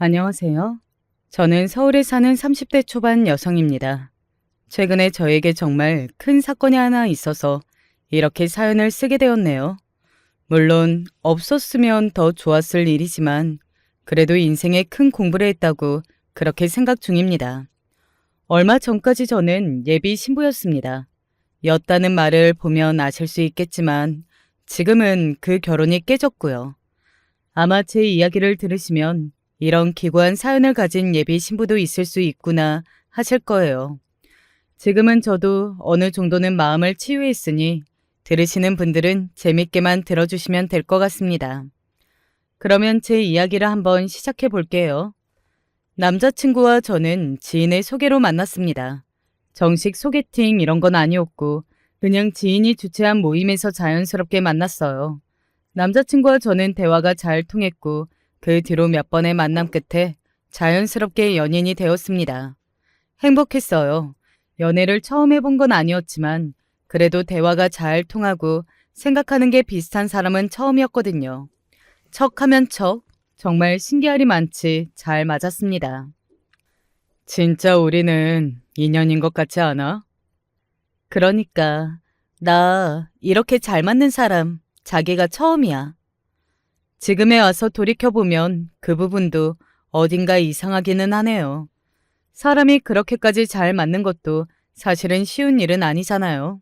안녕하세요. 저는 서울에 사는 30대 초반 여성입니다. 최근에 저에게 정말 큰 사건이 하나 있어서 이렇게 사연을 쓰게 되었네요. 물론 없었으면 더 좋았을 일이지만 그래도 인생에 큰 공부를 했다고 그렇게 생각 중입니다. 얼마 전까지 저는 예비 신부였습니다. 였다는 말을 보면 아실 수 있겠지만 지금은 그 결혼이 깨졌고요. 아마 제 이야기를 들으시면 이런 기구한 사연을 가진 예비 신부도 있을 수 있구나 하실 거예요. 지금은 저도 어느 정도는 마음을 치유했으니 들으시는 분들은 재밌게만 들어주시면 될 것 같습니다. 그러면 제 이야기를 한번 시작해 볼게요. 남자친구와 저는 지인의 소개로 만났습니다. 정식 소개팅 이런 건 아니었고 그냥 지인이 주최한 모임에서 자연스럽게 만났어요. 남자친구와 저는 대화가 잘 통했고 그 뒤로 몇 번의 만남 끝에 자연스럽게 연인이 되었습니다. 행복했어요. 연애를 처음 해본 건 아니었지만 그래도 대화가 잘 통하고 생각하는 게 비슷한 사람은 처음이었거든요. 척하면 척, 정말 신기하리 많지 잘 맞았습니다. 진짜 우리는 인연인 것 같지 않아? 그러니까 나 이렇게 잘 맞는 사람 자기가 처음이야. 지금에 와서 돌이켜보면 그 부분도 어딘가 이상하기는 하네요. 사람이 그렇게까지 잘 맞는 것도 사실은 쉬운 일은 아니잖아요.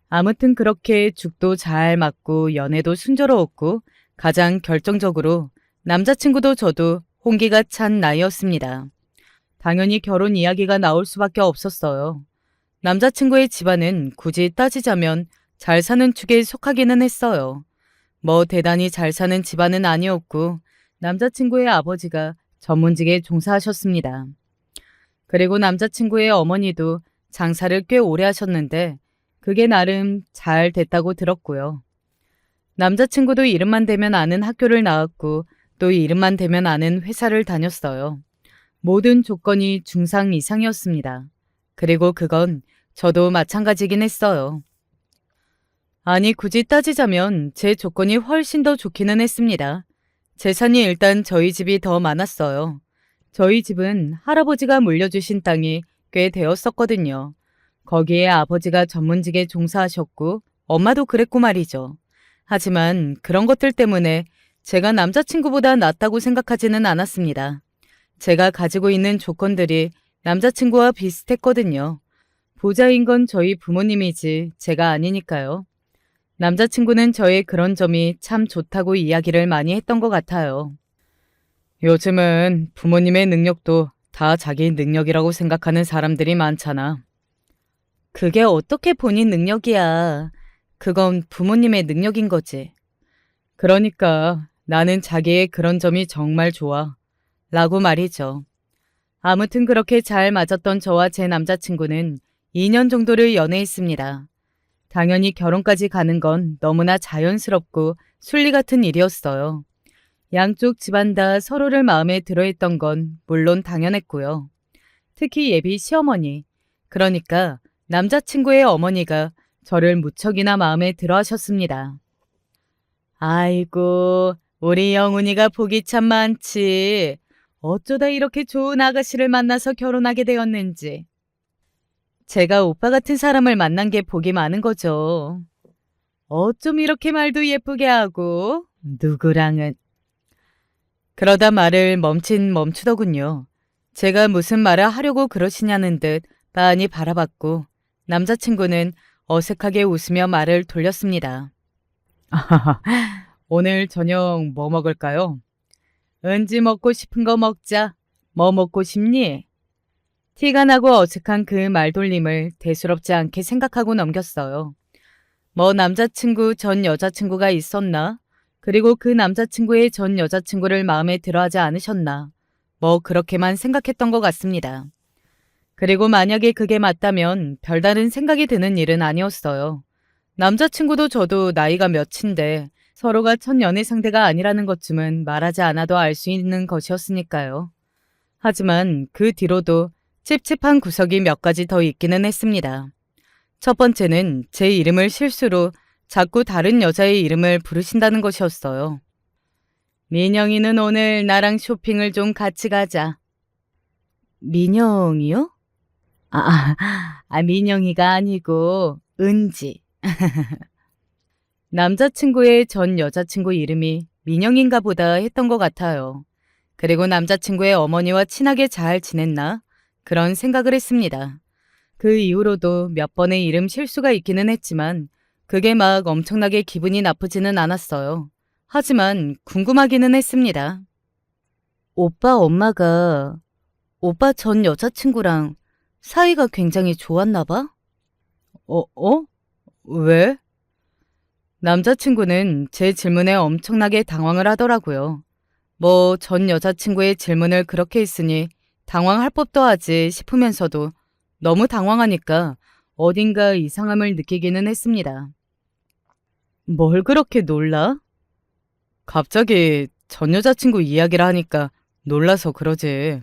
아무튼 그렇게 죽도 잘 맞고 연애도 순조로웠고 가장 결정적으로 남자친구도 저도 홍기가 찬 나이였습니다. 당연히 결혼 이야기가 나올 수밖에 없었어요. 남자친구의 집안은 굳이 따지자면 잘 사는 축에 속하기는 했어요. 뭐 대단히 잘 사는 집안은 아니었고 남자친구의 아버지가 전문직에 종사하셨습니다. 그리고 남자친구의 어머니도 장사를 꽤 오래 하셨는데 그게 나름 잘 됐다고 들었고요. 남자친구도 이름만 대면 아는 학교를 나왔고 또 이름만 대면 아는 회사를 다녔어요. 모든 조건이 중상 이상이었습니다. 그리고 그건 저도 마찬가지긴 했어요. 아니, 굳이 따지자면 제 조건이 훨씬 더 좋기는 했습니다. 재산이 일단 저희 집이 더 많았어요. 저희 집은 할아버지가 물려주신 땅이 꽤 되었었거든요. 거기에 아버지가 전문직에 종사하셨고 엄마도 그랬고 말이죠. 하지만 그런 것들 때문에 제가 남자친구보다 낫다고 생각하지는 않았습니다. 제가 가지고 있는 조건들이 남자친구와 비슷했거든요. 부자인 건 저희 부모님이지 제가 아니니까요. 남자친구는 저의 그런 점이 참 좋다고 이야기를 많이 했던 것 같아요. 요즘은 부모님의 능력도 다 자기 능력이라고 생각하는 사람들이 많잖아. 그게 어떻게 본인 능력이야. 그건 부모님의 능력인 거지. 그러니까 나는 자기의 그런 점이 정말 좋아. 라고 말이죠. 아무튼 그렇게 잘 맞았던 저와 제 남자친구는 2년 정도를 연애했습니다. 당연히 결혼까지 가는 건 너무나 자연스럽고 순리 같은 일이었어요. 양쪽 집안 다 서로를 마음에 들어했던 건 물론 당연했고요. 특히 예비 시어머니, 그러니까 남자친구의 어머니가 저를 무척이나 마음에 들어 하셨습니다. 아이고, 우리 영훈이가 복이 참 많지. 어쩌다 이렇게 좋은 아가씨를 만나서 결혼하게 되었는지. 제가 오빠 같은 사람을 만난 게 복이 많은 거죠. 어쩜 이렇게 말도 예쁘게 하고 누구랑은. 그러다 말을 멈추더군요. 제가 무슨 말을 하려고 그러시냐는 듯 빤히 바라봤고 남자친구는 어색하게 웃으며 말을 돌렸습니다. 오늘 저녁 뭐 먹을까요? 은지 먹고 싶은 거 먹자. 뭐 먹고 싶니? 티가 나고 어색한 그 말돌림을 대수롭지 않게 생각하고 넘겼어요. 뭐 남자친구 전 여자친구가 있었나? 그리고 그 남자친구의 전 여자친구를 마음에 들어하지 않으셨나? 뭐 그렇게만 생각했던 것 같습니다. 그리고 만약에 그게 맞다면 별다른 생각이 드는 일은 아니었어요. 남자친구도 저도 나이가 몇인데 서로가 첫 연애 상대가 아니라는 것쯤은 말하지 않아도 알 수 있는 것이었으니까요. 하지만 그 뒤로도 찝찝한 구석이 몇 가지 더 있기는 했습니다. 첫 번째는 제 이름을 실수로 자꾸 다른 여자의 이름을 부르신다는 것이었어요. 민영이는 오늘 나랑 쇼핑을 좀 같이 가자. 민영이요? 민영이가 아니고 은지. 남자친구의 전 여자친구 이름이 민영인가 보다 했던 것 같아요. 그리고 남자친구의 어머니와 친하게 잘 지냈나? 그런 생각을 했습니다. 그 이후로도 몇 번의 이름 실수가 있기는 했지만 그게 막 엄청나게 기분이 나쁘지는 않았어요. 하지만 궁금하기는 했습니다. 오빠 엄마가 오빠 전 여자친구랑 사이가 굉장히 좋았나 봐? 어? 왜? 남자친구는 제 질문에 엄청나게 당황을 하더라고요. 뭐 전 여자친구의 질문을 그렇게 했으니 당황할 법도 하지 싶으면서도 너무 당황하니까 어딘가 이상함을 느끼기는 했습니다. 뭘 그렇게 놀라? 갑자기 전 여자친구 이야기를 하니까 놀라서 그러지.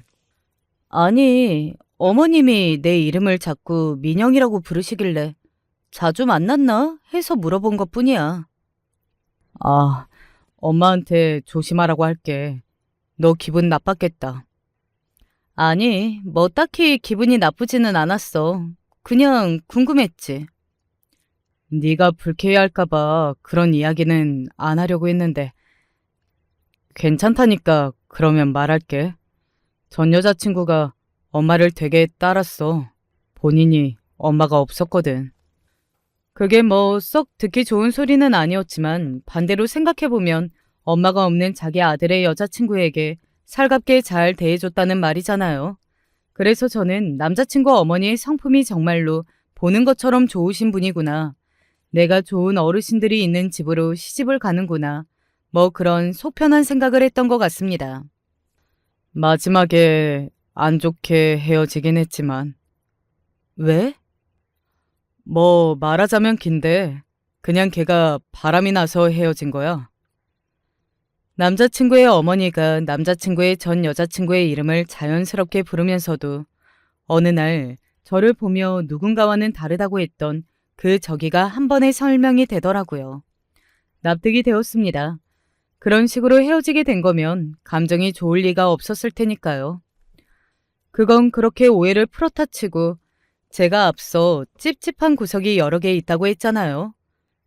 아니, 어머님이 내 이름을 자꾸 민영이라고 부르시길래 자주 만났나 해서 물어본 것뿐이야. 아, 엄마한테 조심하라고 할게. 너 기분 나빴겠다. 아니, 뭐 딱히 기분이 나쁘지는 않았어. 그냥 궁금했지. 네가 불쾌해할까 봐 그런 이야기는 안 하려고 했는데 괜찮다니까 그러면 말할게. 전 여자친구가 엄마를 되게 따랐어. 본인이 엄마가 없었거든. 그게 뭐 썩 듣기 좋은 소리는 아니었지만 반대로 생각해보면 엄마가 없는 자기 아들의 여자친구에게 살갑게 잘 대해줬다는 말이잖아요. 그래서 저는 남자친구 어머니의 성품이 정말로 보는 것처럼 좋으신 분이구나. 내가 좋은 어르신들이 있는 집으로 시집을 가는구나. 뭐 그런 속편한 생각을 했던 것 같습니다. 마지막에 안 좋게 헤어지긴 했지만. 왜? 뭐 말하자면 긴데 그냥 걔가 바람이 나서 헤어진 거야. 남자친구의 어머니가 남자친구의 전 여자친구의 이름을 자연스럽게 부르면서도 어느 날 저를 보며 누군가와는 다르다고 했던 그 저기가 한 번에 설명이 되더라고요. 납득이 되었습니다. 그런 식으로 헤어지게 된 거면 감정이 좋을 리가 없었을 테니까요. 그건 그렇게 오해를 풀었다 치고 제가 앞서 찝찝한 구석이 여러 개 있다고 했잖아요.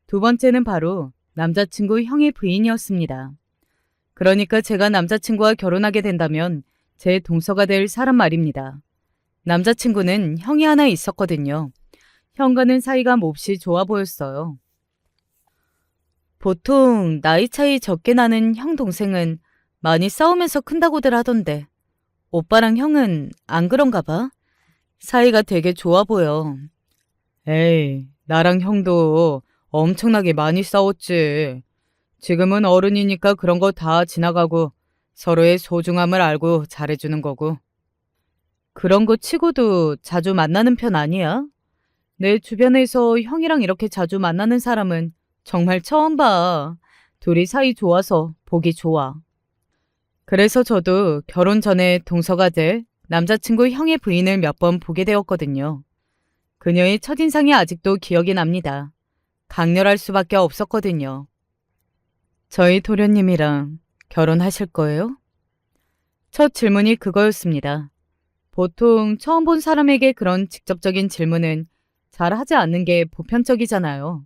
두 번째는 바로 남자친구 형의 부인이었습니다. 그러니까 제가 남자친구와 결혼하게 된다면 제 동서가 될 사람 말입니다. 남자친구는 형이 하나 있었거든요. 형과는 사이가 몹시 좋아 보였어요. 보통 나이 차이 적게 나는 형 동생은 많이 싸우면서 큰다고들 하던데 오빠랑 형은 안 그런가 봐? 사이가 되게 좋아 보여. 에이, 나랑 형도 엄청나게 많이 싸웠지. 지금은 어른이니까 그런 거 다 지나가고 서로의 소중함을 알고 잘해주는 거고. 그런 거 치고도 자주 만나는 편 아니야? 내 주변에서 형이랑 이렇게 자주 만나는 사람은 정말 처음 봐. 둘이 사이 좋아서 보기 좋아. 그래서 저도 결혼 전에 동서가 될 남자친구 형의 부인을 몇 번 보게 되었거든요. 그녀의 첫인상이 아직도 기억이 납니다. 강렬할 수밖에 없었거든요. 저희 도련님이랑 결혼하실 거예요? 첫 질문이 그거였습니다. 보통 처음 본 사람에게 그런 직접적인 질문은 잘 하지 않는 게 보편적이잖아요.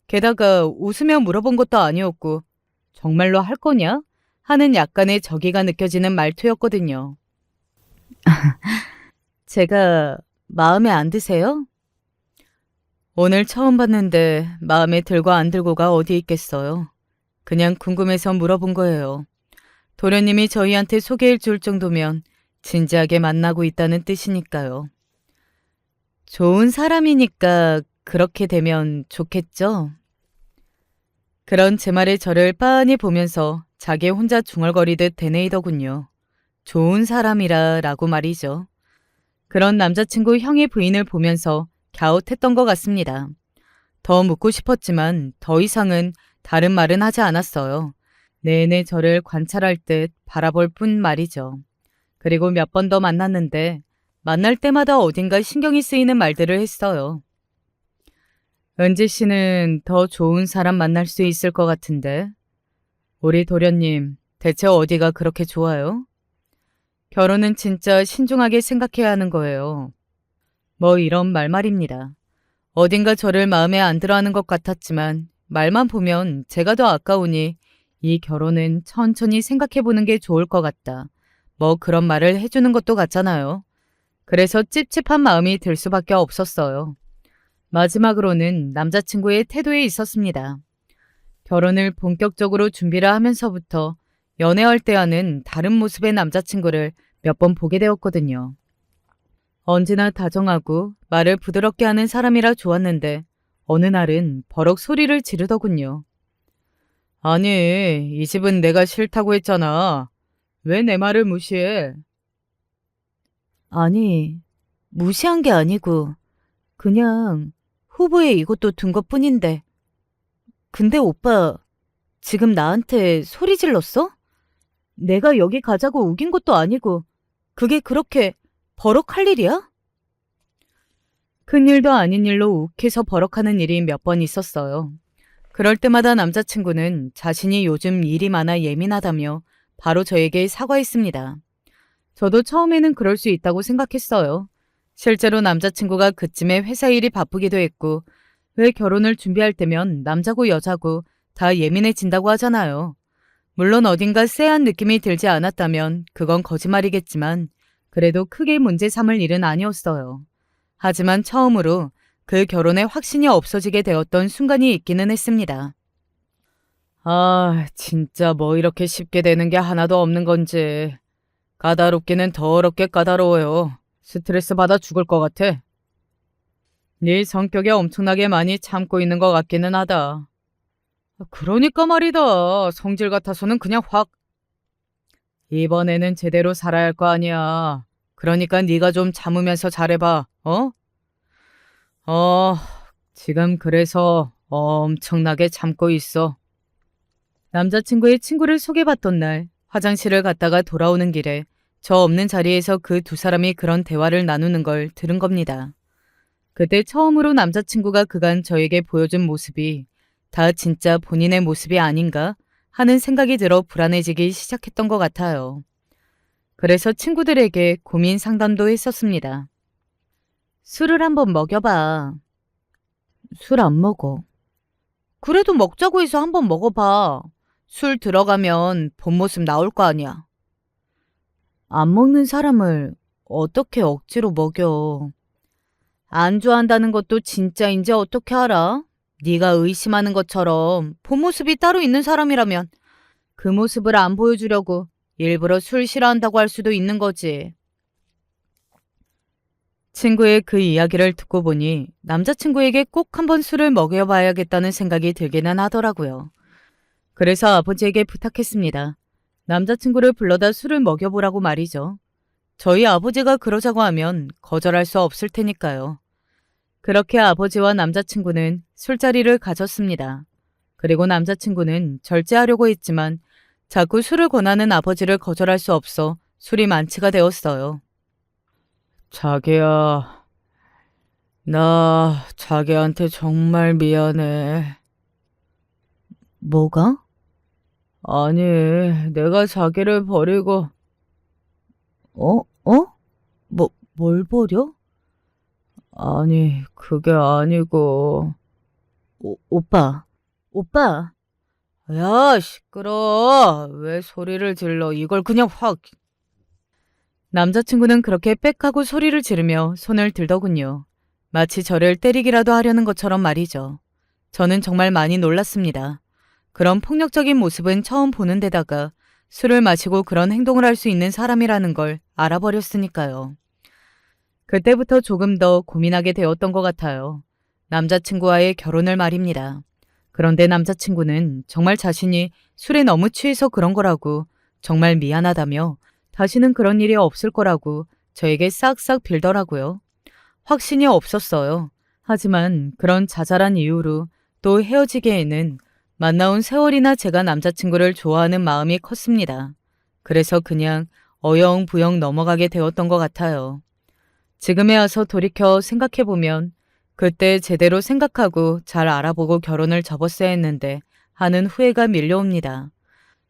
게다가 웃으며 물어본 것도 아니었고 정말로 할 거냐? 하는 약간의 저기가 느껴지는 말투였거든요. 제가 마음에 안 드세요? 오늘 처음 봤는데 마음에 들고 안 들고가 어디 있겠어요. 그냥 궁금해서 물어본 거예요. 도련님이 저희한테 소개해 줄 정도면 진지하게 만나고 있다는 뜻이니까요. 좋은 사람이니까 그렇게 되면 좋겠죠? 그런 제 말에 저를 빤히 보면서 자기 혼자 중얼거리듯 되뇌이더군요. 좋은 사람이라 라고 말이죠. 그런 남자친구 형의 부인을 보면서 갸웃했던 것 같습니다. 더 묻고 싶었지만 더 이상은 다른 말은 하지 않았어요. 내내 저를 관찰할 듯 바라볼 뿐 말이죠. 그리고 몇 번 더 만났는데 만날 때마다 어딘가 신경이 쓰이는 말들을 했어요. 은지 씨는 더 좋은 사람 만날 수 있을 것 같은데. 우리 도련님 대체 어디가 그렇게 좋아요? 결혼은 진짜 신중하게 생각해야 하는 거예요. 뭐 이런 말입니다. 어딘가 저를 마음에 안 들어 하는 것 같았지만 말만 보면 제가 더 아까우니 이 결혼은 천천히 생각해 보는 게 좋을 것 같다. 뭐 그런 말을 해주는 것도 같잖아요. 그래서 찝찝한 마음이 들 수밖에 없었어요. 마지막으로는 남자친구의 태도에 있었습니다. 결혼을 본격적으로 준비를 하면서부터 연애할 때와는 다른 모습의 남자친구를 몇 번 보게 되었거든요. 언제나 다정하고 말을 부드럽게 하는 사람이라 좋았는데 어느 날은 버럭 소리를 지르더군요. 아니, 이 집은 내가 싫다고 했잖아. 왜 내 말을 무시해? 아니, 무시한 게 아니고 그냥 후보에 이것도 둔 것뿐인데. 근데 오빠 지금 나한테 소리 질렀어? 내가 여기 가자고 우긴 것도 아니고 그게 그렇게 버럭할 일이야? 큰일도 아닌 일로 욱해서 버럭하는 일이 몇 번 있었어요. 그럴 때마다 남자친구는 자신이 요즘 일이 많아 예민하다며 바로 저에게 사과했습니다. 저도 처음에는 그럴 수 있다고 생각했어요. 실제로 남자친구가 그쯤에 회사 일이 바쁘기도 했고 왜 결혼을 준비할 때면 남자고 여자고 다 예민해진다고 하잖아요. 물론 어딘가 쎄한 느낌이 들지 않았다면 그건 거짓말이겠지만 그래도 크게 문제 삼을 일은 아니었어요. 하지만 처음으로 그 결혼에 확신이 없어지게 되었던 순간이 있기는 했습니다. 아, 진짜 뭐 이렇게 쉽게 되는 게 하나도 없는 건지. 까다롭기는 더럽게 까다로워요. 스트레스 받아 죽을 것 같아. 네 성격에 엄청나게 많이 참고 있는 것 같기는 하다. 그러니까 말이다. 성질 같아서는 그냥 확. 이번에는 제대로 살아야 할 거 아니야. 그러니까 네가 좀 참으면서 잘해봐. 어? 어, 지금 그래서 엄청나게 참고 있어. 남자친구의 친구를 소개받던 날 화장실을 갔다가 돌아오는 길에 저 없는 자리에서 그 두 사람이 그런 대화를 나누는 걸 들은 겁니다. 그때 처음으로 남자친구가 그간 저에게 보여준 모습이 다 진짜 본인의 모습이 아닌가 하는 생각이 들어 불안해지기 시작했던 것 같아요. 그래서 친구들에게 고민 상담도 했었습니다. 술을 한번 먹여봐. 술 안 먹어. 그래도 먹자고 해서 한번 먹어봐. 술 들어가면 본 모습 나올 거 아니야. 안 먹는 사람을 어떻게 억지로 먹여. 안 좋아한다는 것도 진짜인지 어떻게 알아? 네가 의심하는 것처럼 본 모습이 따로 있는 사람이라면 그 모습을 안 보여주려고 일부러 술 싫어한다고 할 수도 있는 거지. 친구의 그 이야기를 듣고 보니 남자친구에게 꼭 한번 술을 먹여봐야겠다는 생각이 들기는 하더라고요. 그래서 아버지에게 부탁했습니다. 남자친구를 불러다 술을 먹여보라고 말이죠. 저희 아버지가 그러자고 하면 거절할 수 없을 테니까요. 그렇게 아버지와 남자친구는 술자리를 가졌습니다. 그리고 남자친구는 절제하려고 했지만 자꾸 술을 권하는 아버지를 거절할 수 없어 술이 만취가 되었어요. 자기야, 나 자기한테 정말 미안해. 뭐가? 아니, 내가 자기를 버리고. 어? 어? 뭘 버려? 아니, 그게 아니고. 오빠. 오빠. 야, 시끄러. 왜 소리를 질러. 이걸 그냥 확. 남자친구는 그렇게 빽하고 소리를 지르며 손을 들더군요. 마치 저를 때리기라도 하려는 것처럼 말이죠. 저는 정말 많이 놀랐습니다. 그런 폭력적인 모습은 처음 보는 데다가 술을 마시고 그런 행동을 할 수 있는 사람이라는 걸 알아버렸으니까요. 그때부터 조금 더 고민하게 되었던 것 같아요. 남자친구와의 결혼을 말입니다. 그런데 남자친구는 정말 자신이 술에 너무 취해서 그런 거라고 정말 미안하다며 다시는 그런 일이 없을 거라고 저에게 싹싹 빌더라고요. 확신이 없었어요. 하지만 그런 자잘한 이유로 또 헤어지기에는 만나온 세월이나 제가 남자친구를 좋아하는 마음이 컸습니다. 그래서 그냥 어영부영 넘어가게 되었던 것 같아요. 지금에 와서 돌이켜 생각해보면 그때 제대로 생각하고 잘 알아보고 결혼을 접었어야 했는데 하는 후회가 밀려옵니다.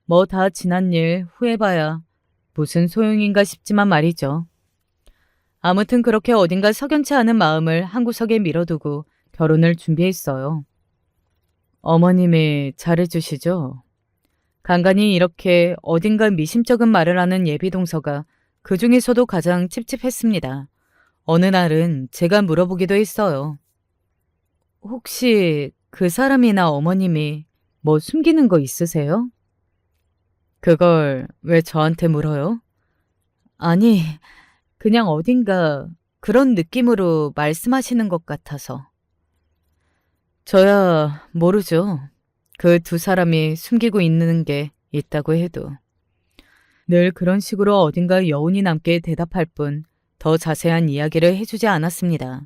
뭐 다 지난 일 후회봐야 무슨 소용인가 싶지만 말이죠. 아무튼 그렇게 어딘가 석연치 않은 마음을 한 구석에 밀어두고 결혼을 준비했어요. 어머님이 잘해주시죠? 간간히 이렇게 어딘가 미심쩍은 말을 하는 예비동서가 그 중에서도 가장 찝찝했습니다. 어느 날은 제가 물어보기도 했어요. 혹시 그 사람이나 어머님이 뭐 숨기는 거 있으세요? 그걸 왜 저한테 물어요? 아니, 그냥 어딘가 그런 느낌으로 말씀하시는 것 같아서. 저야 모르죠. 그 두 사람이 숨기고 있는 게 있다고 해도. 늘 그런 식으로 어딘가 여운이 남게 대답할 뿐 더 자세한 이야기를 해주지 않았습니다.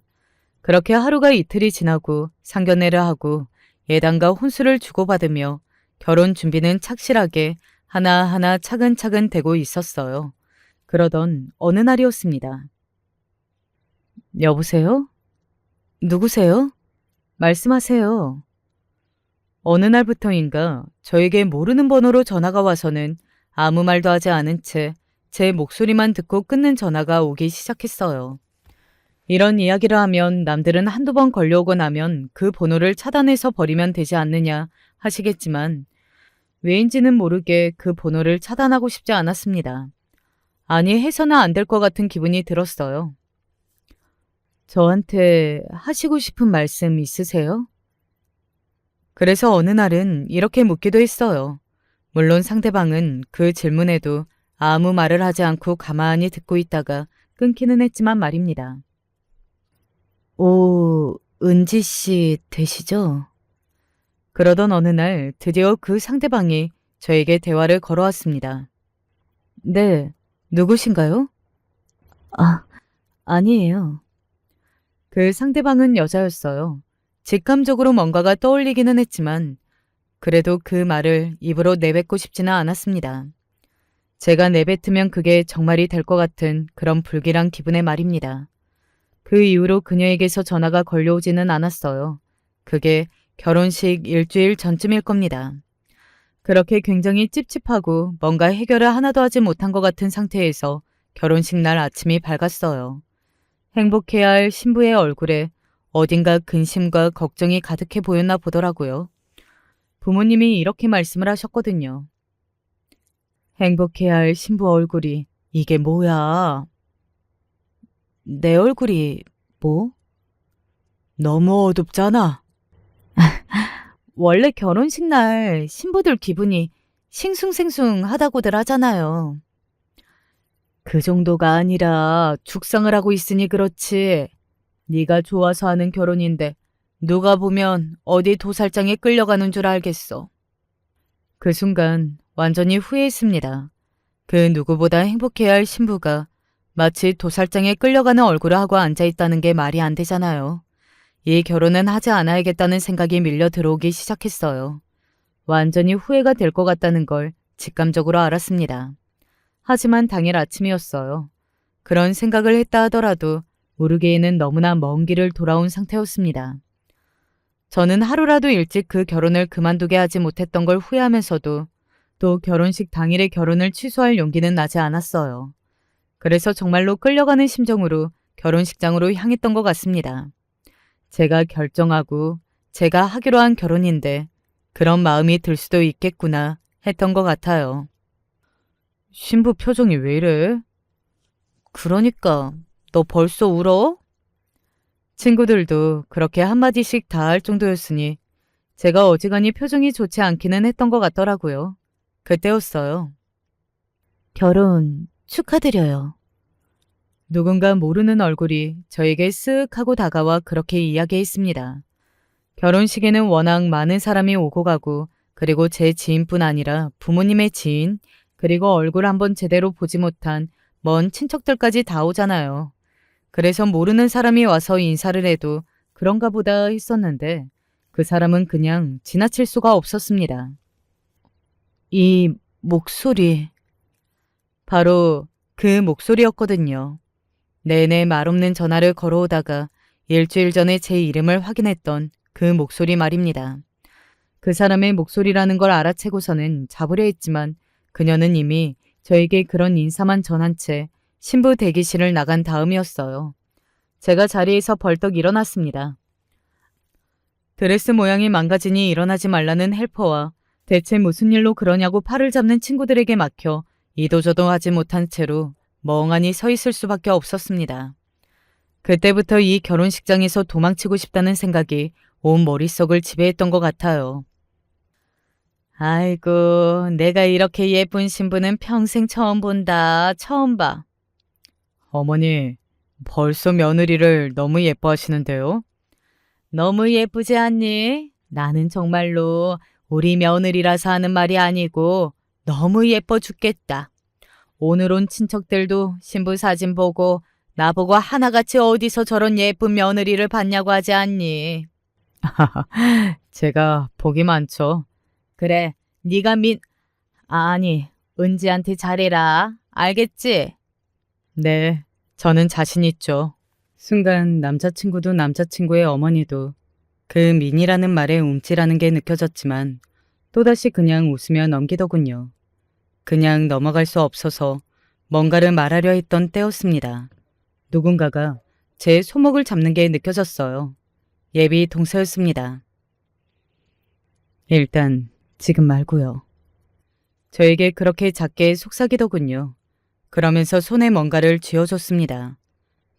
그렇게 하루가 이틀이 지나고 상견례를 하고 예단과 혼수를 주고받으며 결혼 준비는 착실하게 하나하나 차근차근 되고 있었어요. 그러던 어느 날이었습니다. 여보세요? 누구세요? 말씀하세요. 어느 날부터인가 저에게 모르는 번호로 전화가 와서는 아무 말도 하지 않은 채 제 목소리만 듣고 끊는 전화가 오기 시작했어요. 이런 이야기를 하면 남들은 한두 번 걸려오고 나면 그 번호를 차단해서 버리면 되지 않느냐 하시겠지만 왜인지는 모르게 그 번호를 차단하고 싶지 않았습니다. 아니 해서는 안 될 것 같은 기분이 들었어요. 저한테 하시고 싶은 말씀 있으세요? 그래서 어느 날은 이렇게 묻기도 했어요. 물론 상대방은 그 질문에도 아무 말을 하지 않고 가만히 듣고 있다가 끊기는 했지만 말입니다. 오, 은지 씨 되시죠? 그러던 어느 날 드디어 그 상대방이 저에게 대화를 걸어왔습니다. 네, 누구신가요? 아, 아니에요. 그 상대방은 여자였어요. 직감적으로 뭔가가 떠올리기는 했지만 그래도 그 말을 입으로 내뱉고 싶지는 않았습니다. 제가 내뱉으면 그게 정말이 될 것 같은 그런 불길한 기분의 말입니다. 그 이후로 그녀에게서 전화가 걸려오지는 않았어요. 그게 결혼식 일주일 전쯤일 겁니다. 그렇게 굉장히 찝찝하고 뭔가 해결을 하나도 하지 못한 것 같은 상태에서 결혼식 날 아침이 밝았어요. 행복해야 할 신부의 얼굴에 어딘가 근심과 걱정이 가득해 보였나 보더라고요. 부모님이 이렇게 말씀을 하셨거든요. 행복해야 할 신부 얼굴이 이게 뭐야? 내 얼굴이 뭐? 너무 어둡잖아. 원래 결혼식 날 신부들 기분이 싱숭생숭하다고들 하잖아요. 그 정도가 아니라 죽상을 하고 있으니 그렇지. 네가 좋아서 하는 결혼인데 누가 보면 어디 도살장에 끌려가는 줄 알겠어. 그 순간 완전히 후회했습니다. 그 누구보다 행복해야 할 신부가 마치 도살장에 끌려가는 얼굴을 하고 앉아있다는 게 말이 안 되잖아요. 이 결혼은 하지 않아야겠다는 생각이 밀려 들어오기 시작했어요. 완전히 후회가 될 것 같다는 걸 직감적으로 알았습니다. 하지만 당일 아침이었어요. 그런 생각을 했다 하더라도 모르게에는 너무나 먼 길을 돌아온 상태였습니다. 저는 하루라도 일찍 그 결혼을 그만두게 하지 못했던 걸 후회하면서도 또 결혼식 당일의 결혼을 취소할 용기는 나지 않았어요. 그래서 정말로 끌려가는 심정으로 결혼식장으로 향했던 것 같습니다. 제가 결정하고 제가 하기로 한 결혼인데 그런 마음이 들 수도 있겠구나 했던 것 같아요. 신부 표정이 왜 이래? 그러니까 너 벌써 울어? 친구들도 그렇게 한마디씩 다 할 정도였으니 제가 어지간히 표정이 좋지 않기는 했던 것 같더라고요. 그때였어요. 결혼 축하드려요. 누군가 모르는 얼굴이 저에게 쓱 하고 다가와 그렇게 이야기했습니다. 결혼식에는 워낙 많은 사람이 오고 가고 그리고 제 지인뿐 아니라 부모님의 지인 그리고 얼굴 한번 제대로 보지 못한 먼 친척들까지 다 오잖아요. 그래서 모르는 사람이 와서 인사를 해도 그런가 보다 했었는데 그 사람은 그냥 지나칠 수가 없었습니다. 이 목소리, 바로 그 목소리였거든요. 내내 말없는 전화를 걸어오다가 일주일 전에 제 이름을 확인했던 그 목소리 말입니다. 그 사람의 목소리라는 걸 알아채고서는 잡으려 했지만 그녀는 이미 저에게 그런 인사만 전한 채 신부 대기실을 나간 다음이었어요. 제가 자리에서 벌떡 일어났습니다. 드레스 모양이 망가지니 일어나지 말라는 헬퍼와 대체 무슨 일로 그러냐고 팔을 잡는 친구들에게 막혀 이도저도 하지 못한 채로 멍하니 서 있을 수밖에 없었습니다. 그때부터 이 결혼식장에서 도망치고 싶다는 생각이 온 머릿속을 지배했던 것 같아요. 아이고, 내가 이렇게 예쁜 신부는 평생 처음 본다. 처음 봐. 어머니, 벌써 며느리를 너무 예뻐하시는데요? 너무 예쁘지 않니? 나는 정말로 우리 며느리라서 하는 말이 아니고 너무 예뻐 죽겠다. 오늘 온 친척들도 신부 사진 보고 나보고 하나같이 어디서 저런 예쁜 며느리를 봤냐고 하지 않니? 제가 복이 많죠. 그래, 네가 아니, 은지한테 잘해라. 알겠지? 네, 저는 자신 있죠. 순간 남자친구도 남자친구의 어머니도 그 민이라는 말에 움찔하는 게 느껴졌지만 또다시 그냥 웃으며 넘기더군요. 그냥 넘어갈 수 없어서 뭔가를 말하려 했던 때였습니다. 누군가가 제 손목을 잡는 게 느껴졌어요. 예비 동서였습니다. 일단 지금 말고요. 저에게 그렇게 작게 속삭이더군요. 그러면서 손에 뭔가를 쥐어줬습니다.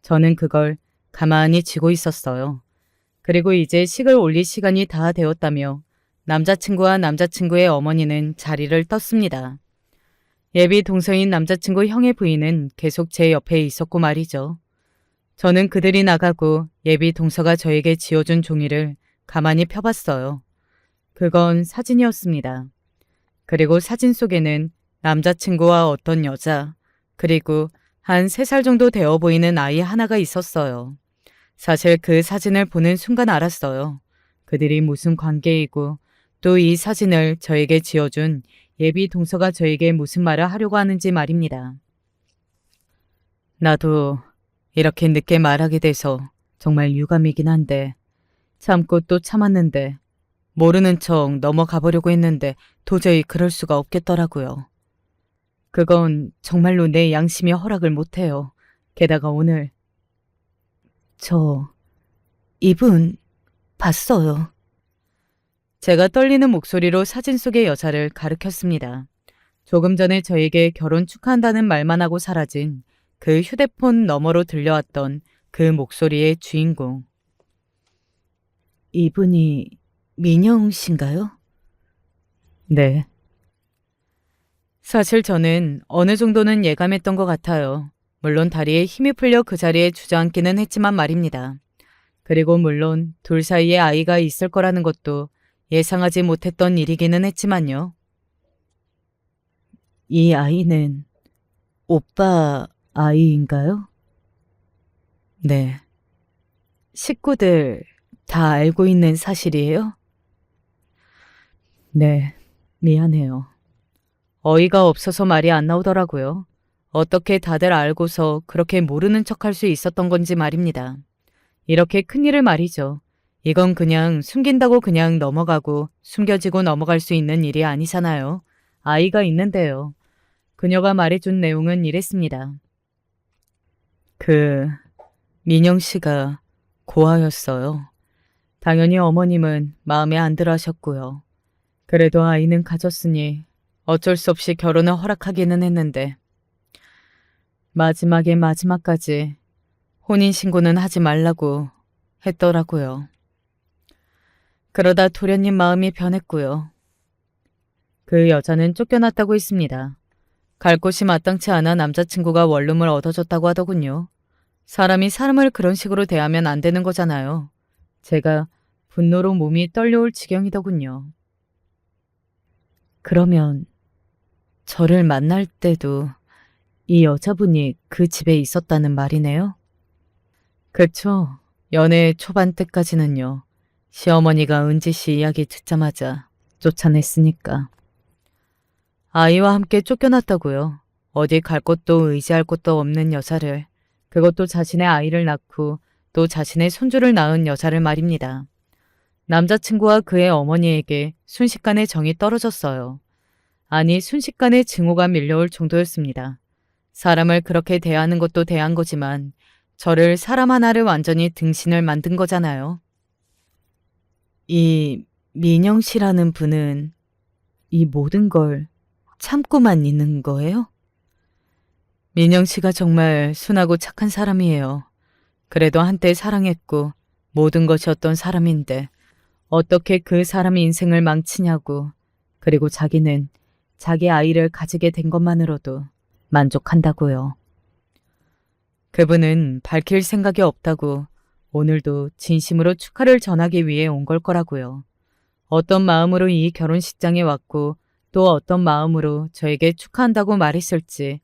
저는 그걸 가만히 쥐고 있었어요. 그리고 이제 식을 올릴 시간이 다 되었다며 남자친구와 남자친구의 어머니는 자리를 떴습니다. 예비 동서인 남자친구 형의 부인은 계속 제 옆에 있었고 말이죠. 저는 그들이 나가고 예비 동서가 저에게 지어준 종이를 가만히 펴봤어요. 그건 사진이었습니다. 그리고 사진 속에는 남자친구와 어떤 여자, 그리고 한 3살 정도 되어 보이는 아이 하나가 있었어요. 사실 그 사진을 보는 순간 알았어요. 그들이 무슨 관계이고 또 이 사진을 저에게 지어준 예비 동서가 저에게 무슨 말을 하려고 하는지 말입니다. 나도 이렇게 늦게 말하게 돼서 정말 유감이긴 한데 참고 또 참았는데 모르는 척 넘어가 보려고 했는데 도저히 그럴 수가 없겠더라고요. 그건 정말로 내 양심이 허락을 못해요. 게다가 오늘 이분 봤어요. 제가 떨리는 목소리로 사진 속의 여자를 가리켰습니다. 조금 전에 저에게 결혼 축하한다는 말만 하고 사라진 그 휴대폰 너머로 들려왔던 그 목소리의 주인공. 이분이 민영 씨인가요? 네. 사실 저는 어느 정도는 예감했던 것 같아요. 물론 다리에 힘이 풀려 그 자리에 주저앉기는 했지만 말입니다. 그리고 물론 둘 사이에 아이가 있을 거라는 것도 예상하지 못했던 일이기는 했지만요. 이 아이는 오빠 아이인가요? 네. 식구들 다 알고 있는 사실이에요? 네, 미안해요. 어이가 없어서 말이 안 나오더라고요. 어떻게 다들 알고서 그렇게 모르는 척할 수 있었던 건지 말입니다. 이렇게 큰일을 말이죠. 이건 그냥 숨긴다고 그냥 넘어가고 숨겨지고 넘어갈 수 있는 일이 아니잖아요. 아이가 있는데요. 그녀가 말해준 내용은 이랬습니다. 민영 씨가 고아였어요. 당연히 어머님은 마음에 안 들어 하셨고요. 그래도 아이는 가졌으니 어쩔 수 없이 결혼을 허락하기는 했는데 마지막까지 혼인신고는 하지 말라고 했더라고요. 그러다 도련님 마음이 변했고요. 그 여자는 쫓겨났다고 했습니다. 갈 곳이 마땅치 않아 남자친구가 원룸을 얻어줬다고 하더군요. 사람이 사람을 그런 식으로 대하면 안 되는 거잖아요. 제가 분노로 몸이 떨려올 지경이더군요. 그러면 저를 만날 때도 이 여자분이 그 집에 있었다는 말이네요? 그쵸. 연애 초반 때까지는요. 시어머니가 은지 씨 이야기 듣자마자 쫓아냈으니까. 아이와 함께 쫓겨났다고요. 어디 갈 곳도 의지할 곳도 없는 여자를, 그것도 자신의 아이를 낳고 또 자신의 손주를 낳은 여자를 말입니다. 남자친구와 그의 어머니에게 순식간에 정이 떨어졌어요. 아니, 순식간에 증오가 밀려올 정도였습니다. 사람을 그렇게 대하는 것도 대한 거지만 저를 사람 하나를 완전히 등신을 만든 거잖아요. 이 민영 씨라는 분은 이 모든 걸 참고만 있는 거예요? 민영 씨가 정말 순하고 착한 사람이에요. 그래도 한때 사랑했고 모든 것이었던 사람인데 어떻게 그 사람의 인생을 망치냐고. 그리고 자기는 자기 아이를 가지게 된 것만으로도 만족한다고요. 그분은 밝힐 생각이 없다고 오늘도 진심으로 축하를 전하기 위해 온 걸 거라고요. 어떤 마음으로 이 결혼식장에 왔고 또 어떤 마음으로 저에게 축하한다고 말했을지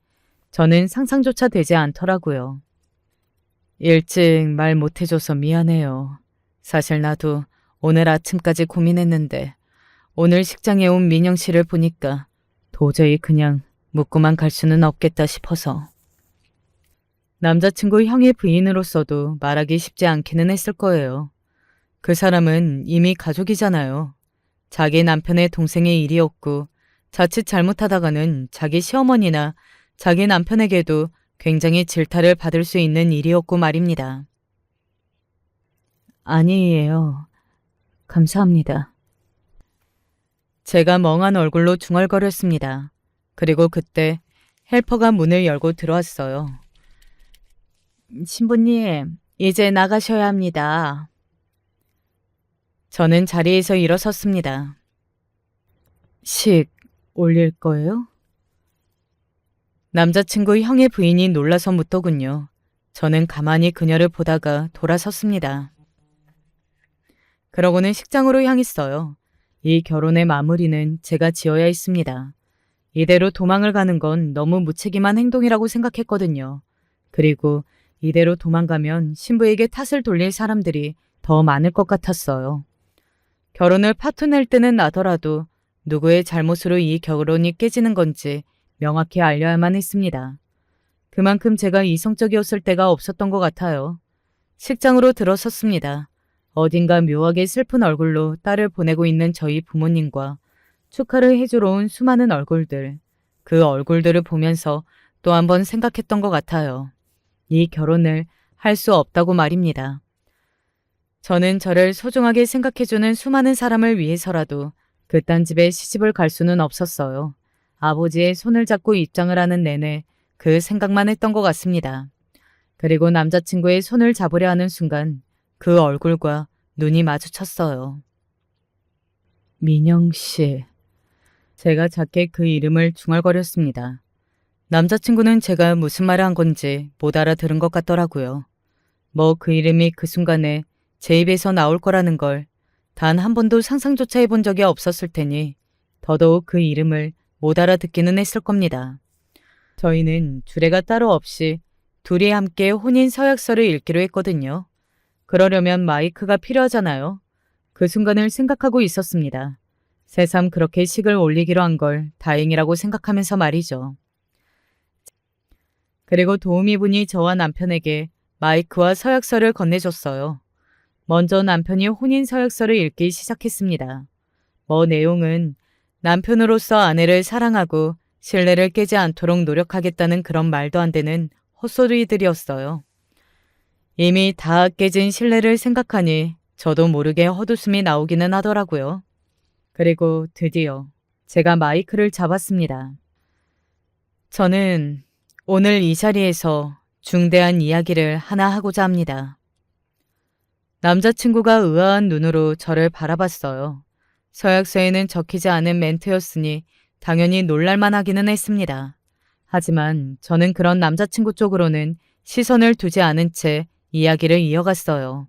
저는 상상조차 되지 않더라고요. 일찍 말 못해줘서 미안해요. 사실 나도 오늘 아침까지 고민했는데 오늘 식장에 온 민영 씨를 보니까 도저히 그냥 묻고만 갈 수는 없겠다 싶어서. 남자친구 형의 부인으로서도 말하기 쉽지 않기는 했을 거예요. 그 사람은 이미 가족이잖아요. 자기 남편의 동생의 일이었고 자칫 잘못하다가는 자기 시어머니나 자기 남편에게도 굉장히 질타를 받을 수 있는 일이었고 말입니다. 아니에요. 감사합니다. 제가 멍한 얼굴로 중얼거렸습니다. 그리고 그때 헬퍼가 문을 열고 들어왔어요. 신부님, 이제 나가셔야 합니다. 저는 자리에서 일어섰습니다. 식 올릴 거예요? 남자친구 형의 부인이 놀라서 묻더군요. 저는 가만히 그녀를 보다가 돌아섰습니다. 그러고는 식장으로 향했어요. 이 결혼의 마무리는 제가 지어야 했습니다. 이대로 도망을 가는 건 너무 무책임한 행동이라고 생각했거든요. 그리고 이대로 도망가면 신부에게 탓을 돌릴 사람들이 더 많을 것 같았어요. 결혼을 파토낼 때는 나더라도 누구의 잘못으로 이 결혼이 깨지는 건지 명확히 알려야만 했습니다. 그만큼 제가 이성적이었을 때가 없었던 것 같아요. 식장으로 들어섰습니다. 어딘가 묘하게 슬픈 얼굴로 딸을 보내고 있는 저희 부모님과 축하를 해주러 온 수많은 얼굴들, 그 얼굴들을 보면서 또 한 번 생각했던 것 같아요. 이 결혼을 할 수 없다고 말입니다. 저는 저를 소중하게 생각해주는 수많은 사람을 위해서라도 그딴 집에 시집을 갈 수는 없었어요. 아버지의 손을 잡고 입장을 하는 내내 그 생각만 했던 것 같습니다. 그리고 남자친구의 손을 잡으려 하는 순간 그 얼굴과 눈이 마주쳤어요. 민영 씨. 제가 작게 그 이름을 중얼거렸습니다. 남자친구는 제가 무슨 말을 한 건지 못 알아들은 것 같더라고요. 뭐 그 이름이 그 순간에 제 입에서 나올 거라는 걸 단 한 번도 상상조차 해본 적이 없었을 테니 더더욱 그 이름을 못 알아듣기는 했을 겁니다. 저희는 주례가 따로 없이 둘이 함께 혼인 서약서를 읽기로 했거든요. 그러려면 마이크가 필요하잖아요. 그 순간을 생각하고 있었습니다. 새삼 그렇게 식을 올리기로 한 걸 다행이라고 생각하면서 말이죠. 그리고 도우미분이 저와 남편에게 마이크와 서약서를 건네줬어요. 먼저 남편이 혼인 서약서를 읽기 시작했습니다. 내용은 남편으로서 아내를 사랑하고 신뢰를 깨지 않도록 노력하겠다는 그런 말도 안 되는 헛소리들이었어요. 이미 다 깨진 신뢰를 생각하니 저도 모르게 헛웃음이 나오기는 하더라고요. 그리고 드디어 제가 마이크를 잡았습니다. 저는 오늘 이 자리에서 중대한 이야기를 하나 하고자 합니다. 남자친구가 의아한 눈으로 저를 바라봤어요. 서약서에는 적히지 않은 멘트였으니 당연히 놀랄만 하기는 했습니다. 하지만 저는 그런 남자친구 쪽으로는 시선을 두지 않은 채 이야기를 이어갔어요.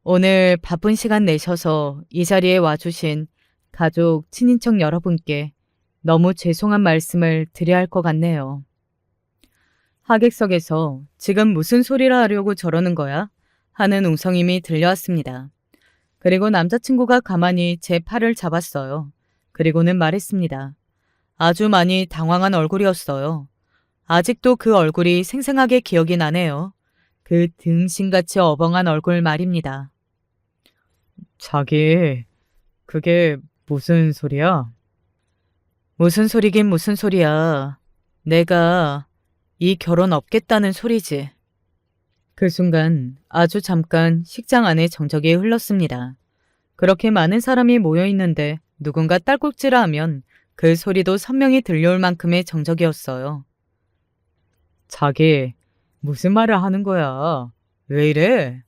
오늘 바쁜 시간 내셔서 이 자리에 와주신 가족, 친인척 여러분께 너무 죄송한 말씀을 드려야 할 것 같네요. 하객석에서 지금 무슨 소리를 하려고 저러는 거야? 하는 웅성임이 들려왔습니다. 그리고 남자친구가 가만히 제 팔을 잡았어요. 그리고는 말했습니다. 아주 많이 당황한 얼굴이었어요. 아직도 그 얼굴이 생생하게 기억이 나네요. 그 등신같이 어벙한 얼굴 말입니다. 자기, 그게 무슨 소리야? 무슨 소리긴 무슨 소리야. 내가 이 결혼 없겠다는 소리지. 그 순간 아주 잠깐 식장 안에 정적이 흘렀습니다. 그렇게 많은 사람이 모여 있는데 누군가 딸꾹질을 하면 그 소리도 선명히 들려올 만큼의 정적이었어요. 자기, 무슨 말을 하는 거야? 왜 이래?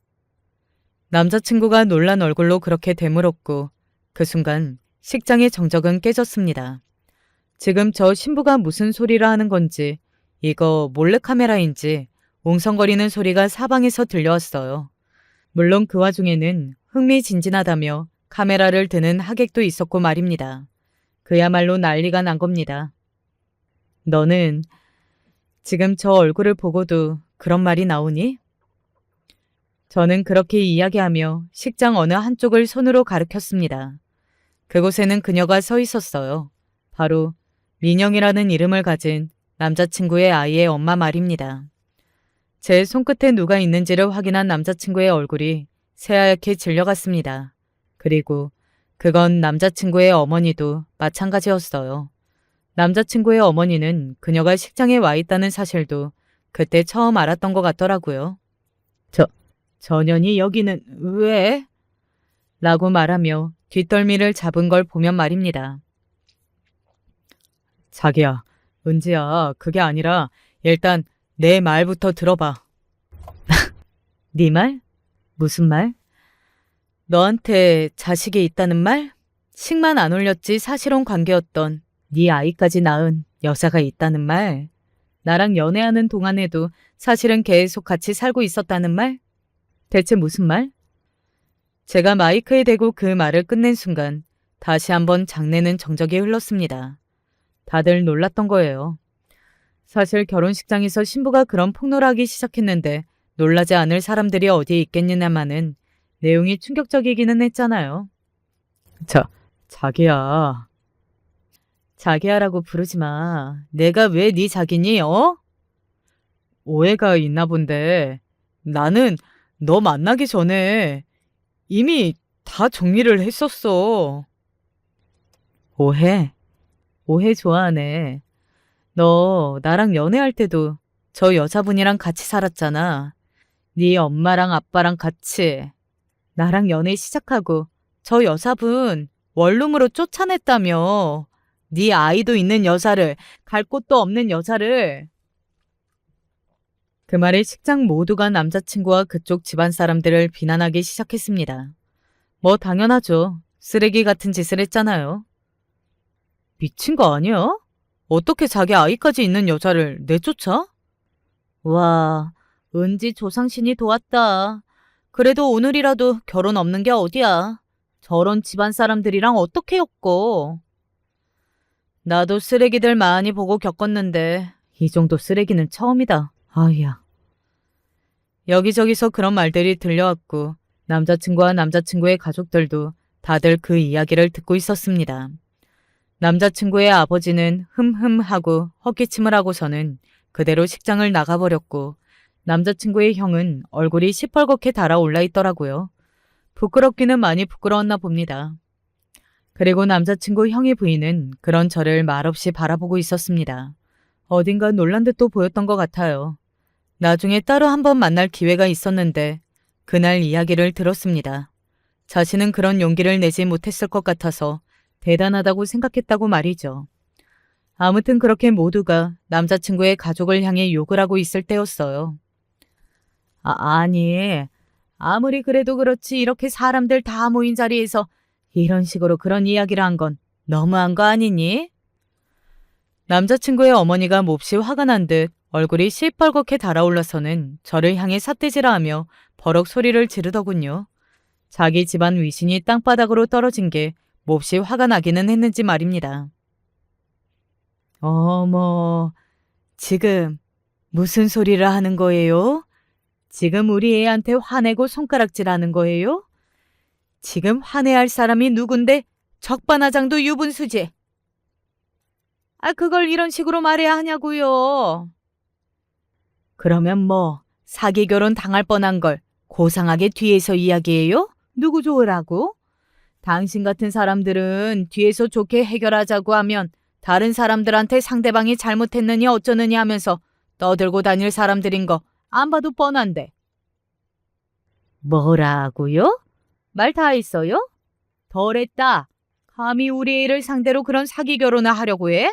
남자친구가 놀란 얼굴로 그렇게 되물었고 그 순간 식장의 정적은 깨졌습니다. 지금 저 신부가 무슨 소리를 하는 건지 이거 몰래카메라인지 웅성거리는 소리가 사방에서 들려왔어요. 물론 그 와중에는 흥미진진하다며 카메라를 드는 하객도 있었고 말입니다. 그야말로 난리가 난 겁니다. 너는 지금 저 얼굴을 보고도 그런 말이 나오니? 저는 그렇게 이야기하며 식장 어느 한쪽을 손으로 가리켰습니다. 그곳에는 그녀가 서 있었어요. 바로 민영이라는 이름을 가진 남자친구의 아이의 엄마 말입니다. 제 손끝에 누가 있는지를 확인한 남자친구의 얼굴이 새하얗게 질려갔습니다. 그리고 그건 남자친구의 어머니도 마찬가지였어요. 남자친구의 어머니는 그녀가 식장에 와 있다는 사실도 그때 처음 알았던 것 같더라고요. 전현이 여기는 왜? 라고 말하며 뒷덜미를 잡은 걸 보면 말입니다. 자기야, 은지야, 그게 아니라 일단 내 말부터 들어봐. 네 말? 무슨 말? 너한테 자식이 있다는 말? 식만 안 올렸지 사실혼 관계였던 네 아이까지 낳은 여자가 있다는 말? 나랑 연애하는 동안에도 사실은 계속 같이 살고 있었다는 말? 대체 무슨 말? 제가 마이크에 대고 그 말을 끝낸 순간 다시 한번 장내는 정적이 흘렀습니다. 다들 놀랐던 거예요. 사실 결혼식장에서 신부가 그런 폭로를 하기 시작했는데 놀라지 않을 사람들이 어디에 있겠느냐마는 내용이 충격적이기는 했잖아요. 자기야. 자기야라고 부르지 마. 내가 왜 네 자기니, 어? 오해가 있나 본데 나는 너 만나기 전에 이미 다 정리를 했었어. 오해? 오해 좋아하네. 너 나랑 연애할 때도 저 여자분이랑 같이 살았잖아. 네 엄마랑 아빠랑 같이. 나랑 연애 시작하고 저 여자분 원룸으로 쫓아냈다며. 네 아이도 있는 여자를, 갈 곳도 없는 여자를. 그 말에 식장 모두가 남자친구와 그쪽 집안 사람들을 비난하기 시작했습니다. 뭐 당연하죠. 쓰레기 같은 짓을 했잖아요. 미친 거 아니야? 어떻게 자기 아이까지 있는 여자를 내쫓아? 와, 은지 조상신이 도왔다. 그래도 오늘이라도 결혼 없는 게 어디야. 저런 집안 사람들이랑 어떻게 엮고. 나도 쓰레기들 많이 보고 겪었는데 이 정도 쓰레기는 처음이다. 아야. 여기저기서 그런 말들이 들려왔고 남자친구와 남자친구의 가족들도 다들 그 이야기를 듣고 있었습니다. 남자친구의 아버지는 흠흠하고 헛기침을 하고서는 그대로 식장을 나가버렸고 남자친구의 형은 얼굴이 시뻘겋게 달아올라 있더라고요. 부끄럽기는 많이 부끄러웠나 봅니다. 그리고 남자친구 형의 부인은 그런 저를 말없이 바라보고 있었습니다. 어딘가 놀란 듯도 보였던 것 같아요. 나중에 따로 한번 만날 기회가 있었는데 그날 이야기를 들었습니다. 자신은 그런 용기를 내지 못했을 것 같아서 대단하다고 생각했다고 말이죠. 아무튼 그렇게 모두가 남자친구의 가족을 향해 욕을 하고 있을 때였어요. 아니, 아무리 그래도 그렇지 이렇게 사람들 다 모인 자리에서 이런 식으로 그런 이야기를 한 건 너무한 거 아니니? 남자친구의 어머니가 몹시 화가 난 듯 얼굴이 시뻘겋게 달아올라서는 저를 향해 삿대질을 하며 버럭 소리를 지르더군요. 자기 집안 위신이 땅바닥으로 떨어진 게 몹시 화가 나기는 했는지 말입니다. 어머, 지금 무슨 소리를 하는 거예요? 지금 우리 애한테 화내고 손가락질하는 거예요? 지금 화내할 사람이 누군데 적반하장도 유분수지. 그걸 이런 식으로 말해야 하냐고요. 그러면 뭐 사기 결혼 당할 뻔한 걸 고상하게 뒤에서 이야기해요? 누구 좋으라고? 당신 같은 사람들은 뒤에서 좋게 해결하자고 하면 다른 사람들한테 상대방이 잘못했느니 어쩌느니 하면서 떠들고 다닐 사람들인 거 안 봐도 뻔한데. 뭐라고요? 말 다 했어요? 덜했다. 감히 우리 애를 상대로 그런 사기 결혼을 하려고 해?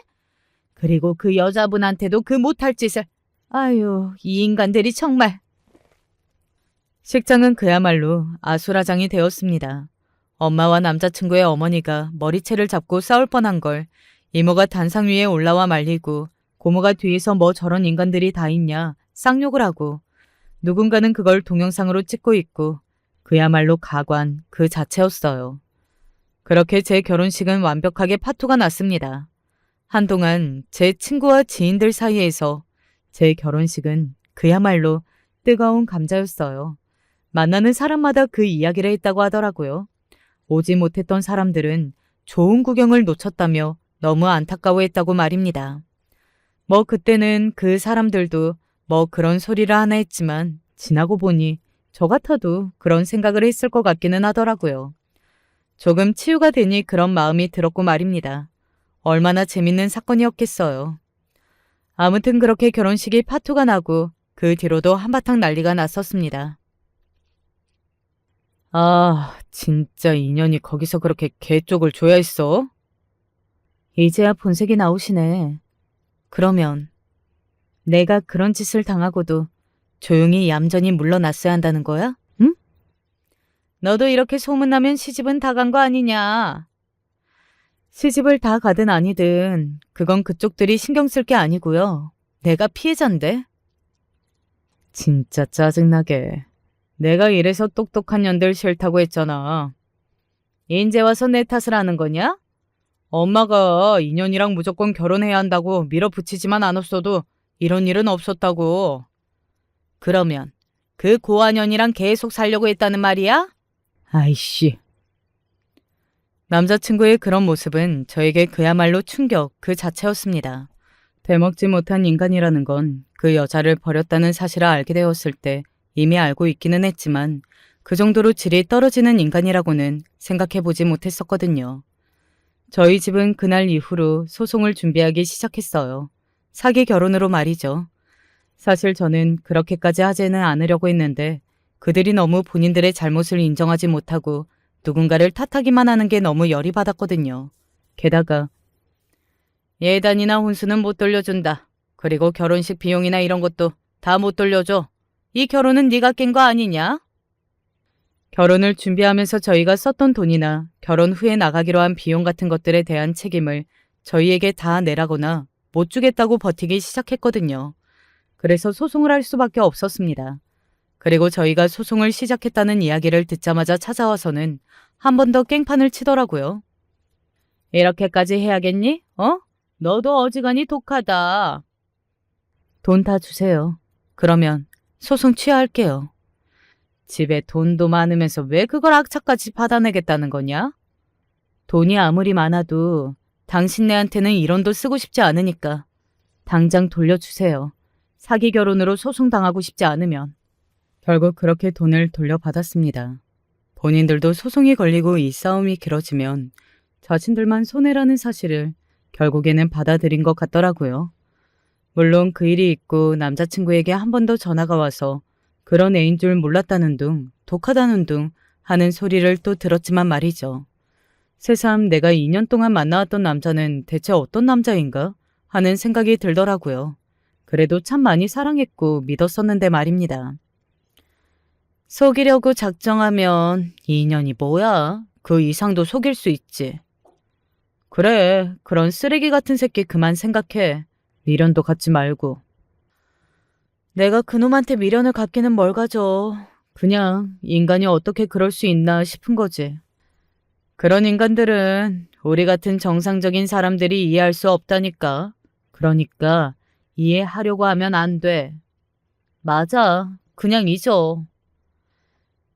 그리고 그 여자분한테도 그 못할 짓을. 아유, 이 인간들이 정말. 식장은 그야말로 아수라장이 되었습니다. 엄마와 남자친구의 어머니가 머리채를 잡고 싸울 뻔한 걸 이모가 단상 위에 올라와 말리고 고모가 뒤에서 뭐 저런 인간들이 다 있냐 쌍욕을 하고 누군가는 그걸 동영상으로 찍고 있고 그야말로 가관 그 자체였어요. 그렇게 제 결혼식은 완벽하게 파토가 났습니다. 한동안 제 친구와 지인들 사이에서 제 결혼식은 그야말로 뜨거운 감자였어요. 만나는 사람마다 그 이야기를 했다고 하더라고요. 오지 못했던 사람들은 좋은 구경을 놓쳤다며 너무 안타까워했다고 말입니다. 뭐 그때는 그 사람들도 뭐 그런 소리를 하나 했지만 지나고 보니 저 같아도 그런 생각을 했을 것 같기는 하더라고요. 조금 치유가 되니 그런 마음이 들었고 말입니다. 얼마나 재밌는 사건이었겠어요. 아무튼 그렇게 결혼식이 파토가 나고 그 뒤로도 한바탕 난리가 났었습니다. 아, 진짜 인연이 거기서 그렇게 개 쪽을 줘야 했어? 이제야 본색이 나오시네. 그러면 내가 그런 짓을 당하고도 조용히 얌전히 물러났어야 한다는 거야? 응? 너도 이렇게 소문나면 시집은 다 간 거 아니냐? 시집을 다 가든 아니든 그건 그쪽들이 신경 쓸 게 아니고요. 내가 피해자인데. 진짜 짜증나게. 내가 이래서 똑똑한 년들 싫다고 했잖아. 인제 와서 내 탓을 하는 거냐? 엄마가 인연이랑 무조건 결혼해야 한다고 밀어붙이지만 않았어도 이런 일은 없었다고. 그러면 그 고아년이랑 계속 살려고 했다는 말이야? 아이씨. 남자친구의 그런 모습은 저에게 그야말로 충격 그 자체였습니다. 되먹지 못한 인간이라는 건 그 여자를 버렸다는 사실을 알게 되었을 때 이미 알고 있기는 했지만 그 정도로 질이 떨어지는 인간이라고는 생각해보지 못했었거든요. 저희 집은 그날 이후로 소송을 준비하기 시작했어요. 사기 결혼으로 말이죠. 사실 저는 그렇게까지 하지는 않으려고 했는데 그들이 너무 본인들의 잘못을 인정하지 못하고 누군가를 탓하기만 하는 게 너무 열이 받았거든요. 게다가 예단이나 혼수는 못 돌려준다. 그리고 결혼식 비용이나 이런 것도 다 못 돌려줘. 이 결혼은 네가 깬 거 아니냐? 결혼을 준비하면서 저희가 썼던 돈이나 결혼 후에 나가기로 한 비용 같은 것들에 대한 책임을 저희에게 다 내라거나 못 주겠다고 버티기 시작했거든요. 그래서 소송을 할 수밖에 없었습니다. 그리고 저희가 소송을 시작했다는 이야기를 듣자마자 찾아와서는 한 번 더 깽판을 치더라고요. 이렇게까지 해야겠니? 너도 어지간히 독하다. 돈 다 주세요. 그러면 소송 취하할게요. 집에 돈도 많으면서 왜 그걸 악착같이 받아내겠다는 거냐? 돈이 아무리 많아도 당신네한테는 1원도 쓰고 싶지 않으니까 당장 돌려주세요. 사기 결혼으로 소송당하고 싶지 않으면. 결국 그렇게 돈을 돌려받았습니다. 본인들도 소송이 걸리고 이 싸움이 길어지면 자신들만 손해라는 사실을 결국에는 받아들인 것 같더라고요. 물론 그 일이 있고 남자친구에게 한 번 더 전화가 와서 그런 애인 줄 몰랐다는 둥, 독하다는 둥 하는 소리를 또 들었지만 말이죠. 새삼 내가 2년 동안 만나왔던 남자는 대체 어떤 남자인가 하는 생각이 들더라고요. 그래도 참 많이 사랑했고 믿었었는데 말입니다. 속이려고 작정하면 2년이 뭐야? 그 이상도 속일 수 있지. 그래, 그런 쓰레기 같은 새끼 그만 생각해. 미련도 갖지 말고. 내가 그놈한테 미련을 갖기는 뭘 가져. 그냥 인간이 어떻게 그럴 수 있나 싶은 거지. 그런 인간들은 우리 같은 정상적인 사람들이 이해할 수 없다니까. 그러니까 이해하려고 하면 안 돼. 맞아. 그냥 잊어.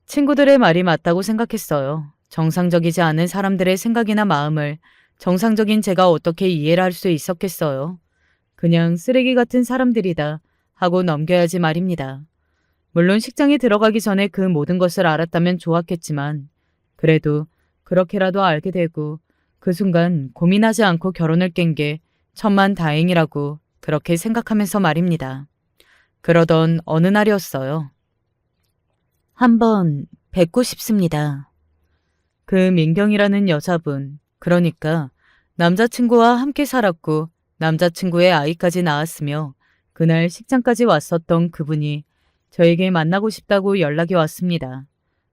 친구들의 말이 맞다고 생각했어요. 정상적이지 않은 사람들의 생각이나 마음을 정상적인 제가 어떻게 이해를 할 수 있었겠어요. 그냥 쓰레기 같은 사람들이다 하고 넘겨야지 말입니다. 물론 식장에 들어가기 전에 그 모든 것을 알았다면 좋았겠지만 그래도 그렇게라도 알게 되고 그 순간 고민하지 않고 결혼을 깬 게 천만다행이라고 그렇게 생각하면서 말입니다. 그러던 어느 날이었어요. 한번 뵙고 싶습니다. 그 민경이라는 여자분, 그러니까 남자친구와 함께 살았고 남자친구의 아이까지 낳았으며 그날 식장까지 왔었던 그분이 저에게 만나고 싶다고 연락이 왔습니다.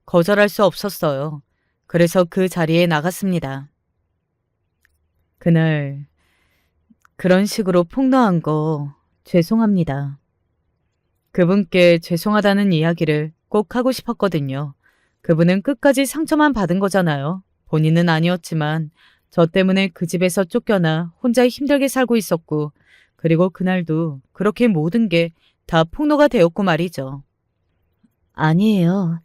거절할 수 없었어요. 그래서 그 자리에 나갔습니다. 그날 그런 식으로 폭로한 거 죄송합니다. 그분께 죄송하다는 이야기를 꼭 하고 싶었거든요. 그분은 끝까지 상처만 받은 거잖아요. 본인은 아니었지만 저 때문에 그 집에서 쫓겨나 혼자 힘들게 살고 있었고 그리고 그날도 그렇게 모든 게 다 폭로가 되었고 말이죠. 아니에요.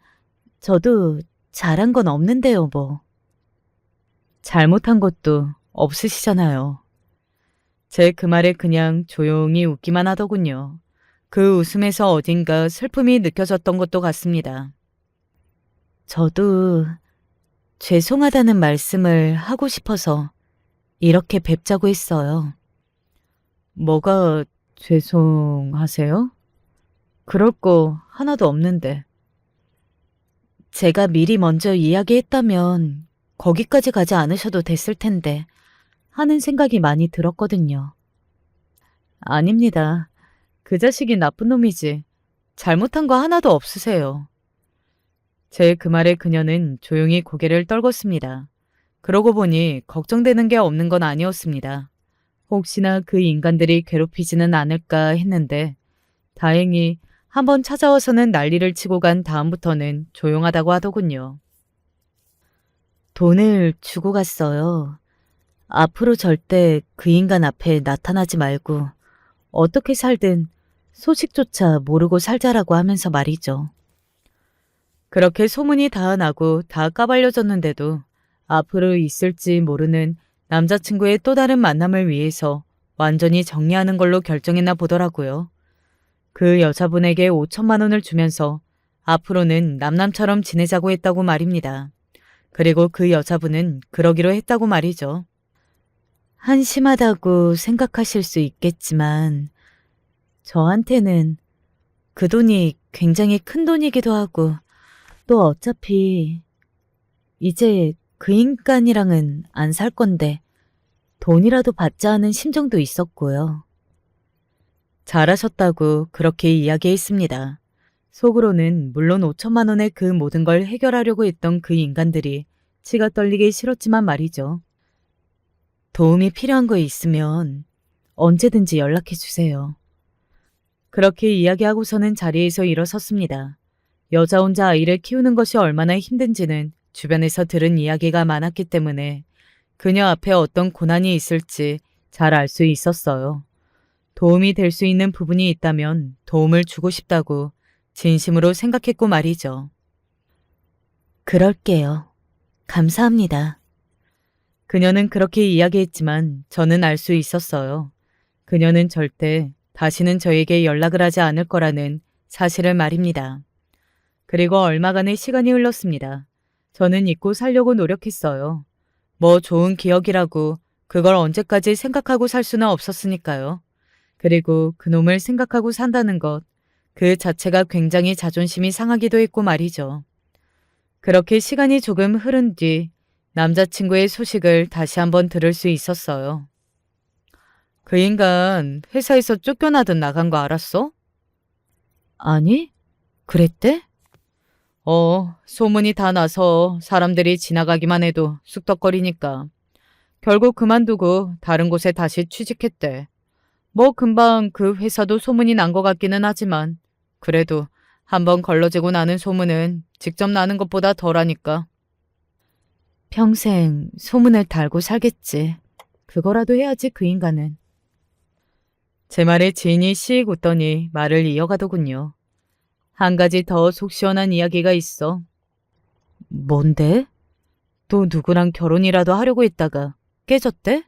저도 잘한 건 없는데요, 뭐. 잘못한 것도 없으시잖아요. 제 그 말에 그냥 조용히 웃기만 하더군요. 그 웃음에서 어딘가 슬픔이 느껴졌던 것도 같습니다. 저도 죄송하다는 말씀을 하고 싶어서 이렇게 뵙자고 했어요. 뭐가 죄송하세요? 그럴 거 하나도 없는데. 제가 미리 먼저 이야기했다면 거기까지 가지 않으셔도 됐을 텐데 하는 생각이 많이 들었거든요. 아닙니다. 그 자식이 나쁜 놈이지. 잘못한 거 하나도 없으세요. 제 그 말에 그녀는 조용히 고개를 떨궜습니다. 그러고 보니 걱정되는 게 없는 건 아니었습니다. 혹시나 그 인간들이 괴롭히지는 않을까 했는데 다행히 한번 찾아와서는 난리를 치고 간 다음부터는 조용하다고 하더군요. 돈을 주고 갔어요. 앞으로 절대 그 인간 앞에 나타나지 말고 어떻게 살든 소식조차 모르고 살자라고 하면서 말이죠. 그렇게 소문이 다 나고 다 까발려졌는데도 앞으로 있을지 모르는 남자친구의 또 다른 만남을 위해서 완전히 정리하는 걸로 결정했나 보더라고요. 그 여자분에게 5천만 원을 주면서 앞으로는 남남처럼 지내자고 했다고 말입니다. 그리고 그 여자분은 그러기로 했다고 말이죠. 한심하다고 생각하실 수 있겠지만 저한테는 그 돈이 굉장히 큰 돈이기도 하고 또 어차피 이제 그 인간이랑은 안 살 건데 돈이라도 받자 하는 심정도 있었고요. 잘하셨다고 그렇게 이야기했습니다. 속으로는 물론 5천만 원의 그 모든 걸 해결하려고 했던 그 인간들이 치가 떨리기 싫었지만 말이죠. 도움이 필요한 거 있으면 언제든지 연락해 주세요. 그렇게 이야기하고서는 자리에서 일어섰습니다. 여자 혼자 아이를 키우는 것이 얼마나 힘든지는 주변에서 들은 이야기가 많았기 때문에 그녀 앞에 어떤 고난이 있을지 잘 알 수 있었어요. 도움이 될 수 있는 부분이 있다면 도움을 주고 싶다고 진심으로 생각했고 말이죠. 그럴게요. 감사합니다. 그녀는 그렇게 이야기했지만 저는 알 수 있었어요. 그녀는 절대 다시는 저에게 연락을 하지 않을 거라는 사실을 말입니다. 그리고 얼마간의 시간이 흘렀습니다. 저는 잊고 살려고 노력했어요. 뭐 좋은 기억이라고 그걸 언제까지 생각하고 살 수는 없었으니까요. 그리고 그놈을 생각하고 산다는 것, 그 자체가 굉장히 자존심이 상하기도 했고 말이죠. 그렇게 시간이 조금 흐른 뒤 남자친구의 소식을 다시 한번 들을 수 있었어요. 그 인간 회사에서 쫓겨나듯 나간 거 알았어? 아니, 그랬대? 소문이 다 나서 사람들이 지나가기만 해도 쑥덕거리니까. 결국 그만두고 다른 곳에 다시 취직했대. 뭐 금방 그 회사도 소문이 난 것 같기는 하지만 그래도 한번 걸러지고 나는 소문은 직접 나는 것보다 덜하니까. 평생 소문을 달고 살겠지. 그거라도 해야지 그 인간은. 제 말에 지인이 씩 웃더니 말을 이어가더군요. 한 가지 더 속 시원한 이야기가 있어. 뭔데? 또 누구랑 결혼이라도 하려고 했다가 깨졌대?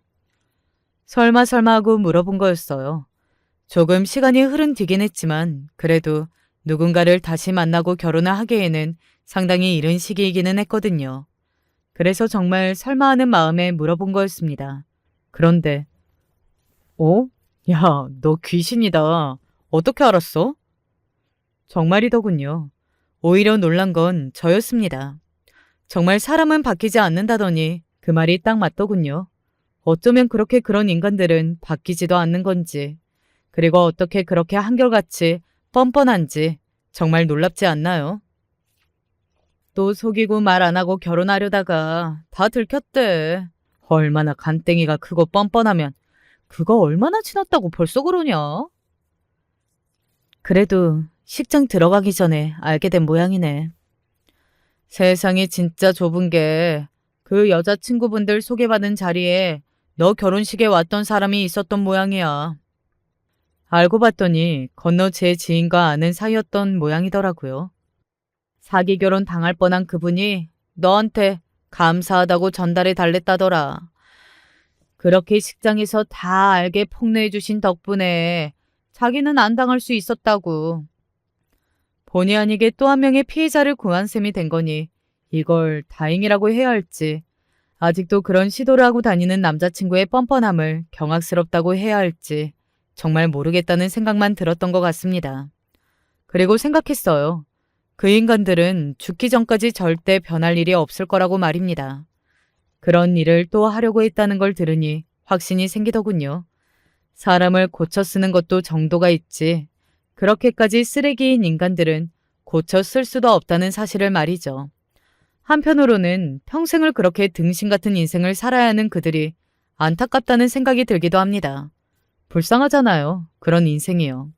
설마 하고 물어본 거였어요. 조금 시간이 흐른 뒤긴 했지만 그래도 누군가를 다시 만나고 결혼을 하기에는 상당히 이른 시기이기는 했거든요. 그래서 정말 설마 하는 마음에 물어본 거였습니다. 그런데, 어? 야, 너 귀신이다. 어떻게 알았어? 정말이더군요. 오히려 놀란 건 저였습니다. 정말 사람은 바뀌지 않는다더니 그 말이 딱 맞더군요. 어쩌면 그렇게 그런 인간들은 바뀌지도 않는 건지, 그리고 어떻게 그렇게 한결같이 뻔뻔한지 정말 놀랍지 않나요? 또 속이고 말 안 하고 결혼하려다가 다 들켰대. 얼마나 간땡이가 크고 뻔뻔하면 그거 얼마나 지났다고 벌써 그러냐? 그래도 식장 들어가기 전에 알게 된 모양이네. 세상이 진짜 좁은 게 그 여자친구분들 소개받은 자리에 너 결혼식에 왔던 사람이 있었던 모양이야. 알고 봤더니 건너 제 지인과 아는 사이였던 모양이더라고요. 사기 결혼 당할 뻔한 그분이 너한테 감사하다고 전달해 달랬다더라. 그렇게 식장에서 다 알게 폭로해 주신 덕분에 자기는 안 당할 수 있었다고. 본의 아니게 또 한 명의 피해자를 구한 셈이 된 거니 이걸 다행이라고 해야 할지, 아직도 그런 시도를 하고 다니는 남자친구의 뻔뻔함을 경악스럽다고 해야 할지 정말 모르겠다는 생각만 들었던 것 같습니다. 그리고 생각했어요. 그 인간들은 죽기 전까지 절대 변할 일이 없을 거라고 말입니다. 그런 일을 또 하려고 했다는 걸 들으니 확신이 생기더군요. 사람을 고쳐 쓰는 것도 정도가 있지. 그렇게까지 쓰레기인 인간들은 고쳐 쓸 수도 없다는 사실을 말이죠. 한편으로는 평생을 그렇게 등신 같은 인생을 살아야 하는 그들이 안타깝다는 생각이 들기도 합니다. 불쌍하잖아요. 그런 인생이요.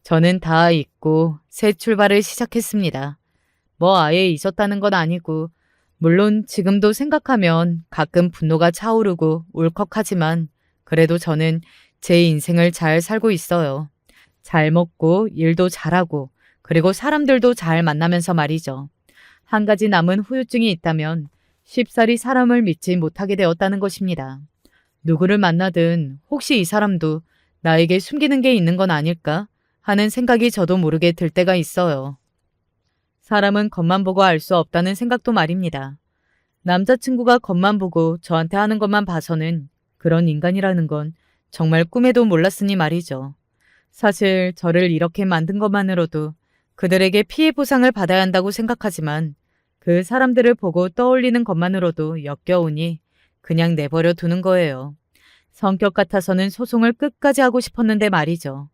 저는 다 잊고 새 출발을 시작했습니다. 뭐 아예 잊었다는 건 아니고, 물론 지금도 생각하면 가끔 분노가 차오르고 울컥하지만 그래도 저는 제 인생을 잘 살고 있어요. 잘 먹고 일도 잘하고 그리고 사람들도 잘 만나면서 말이죠. 한 가지 남은 후유증이 있다면 쉽사리 사람을 믿지 못하게 되었다는 것입니다. 누구를 만나든 혹시 이 사람도 나에게 숨기는 게 있는 건 아닐까 하는 생각이 저도 모르게 들 때가 있어요. 사람은 겉만 보고 알 수 없다는 생각도 말입니다. 남자친구가 겉만 보고 저한테 하는 것만 봐서는 그런 인간이라는 건 정말 꿈에도 몰랐으니 말이죠. 사실 저를 이렇게 만든 것만으로도 그들에게 피해 보상을 받아야 한다고 생각하지만 그 사람들을 보고 떠올리는 것만으로도 역겨우니 그냥 내버려 두는 거예요. 성격 같아서는 소송을 끝까지 하고 싶었는데 말이죠.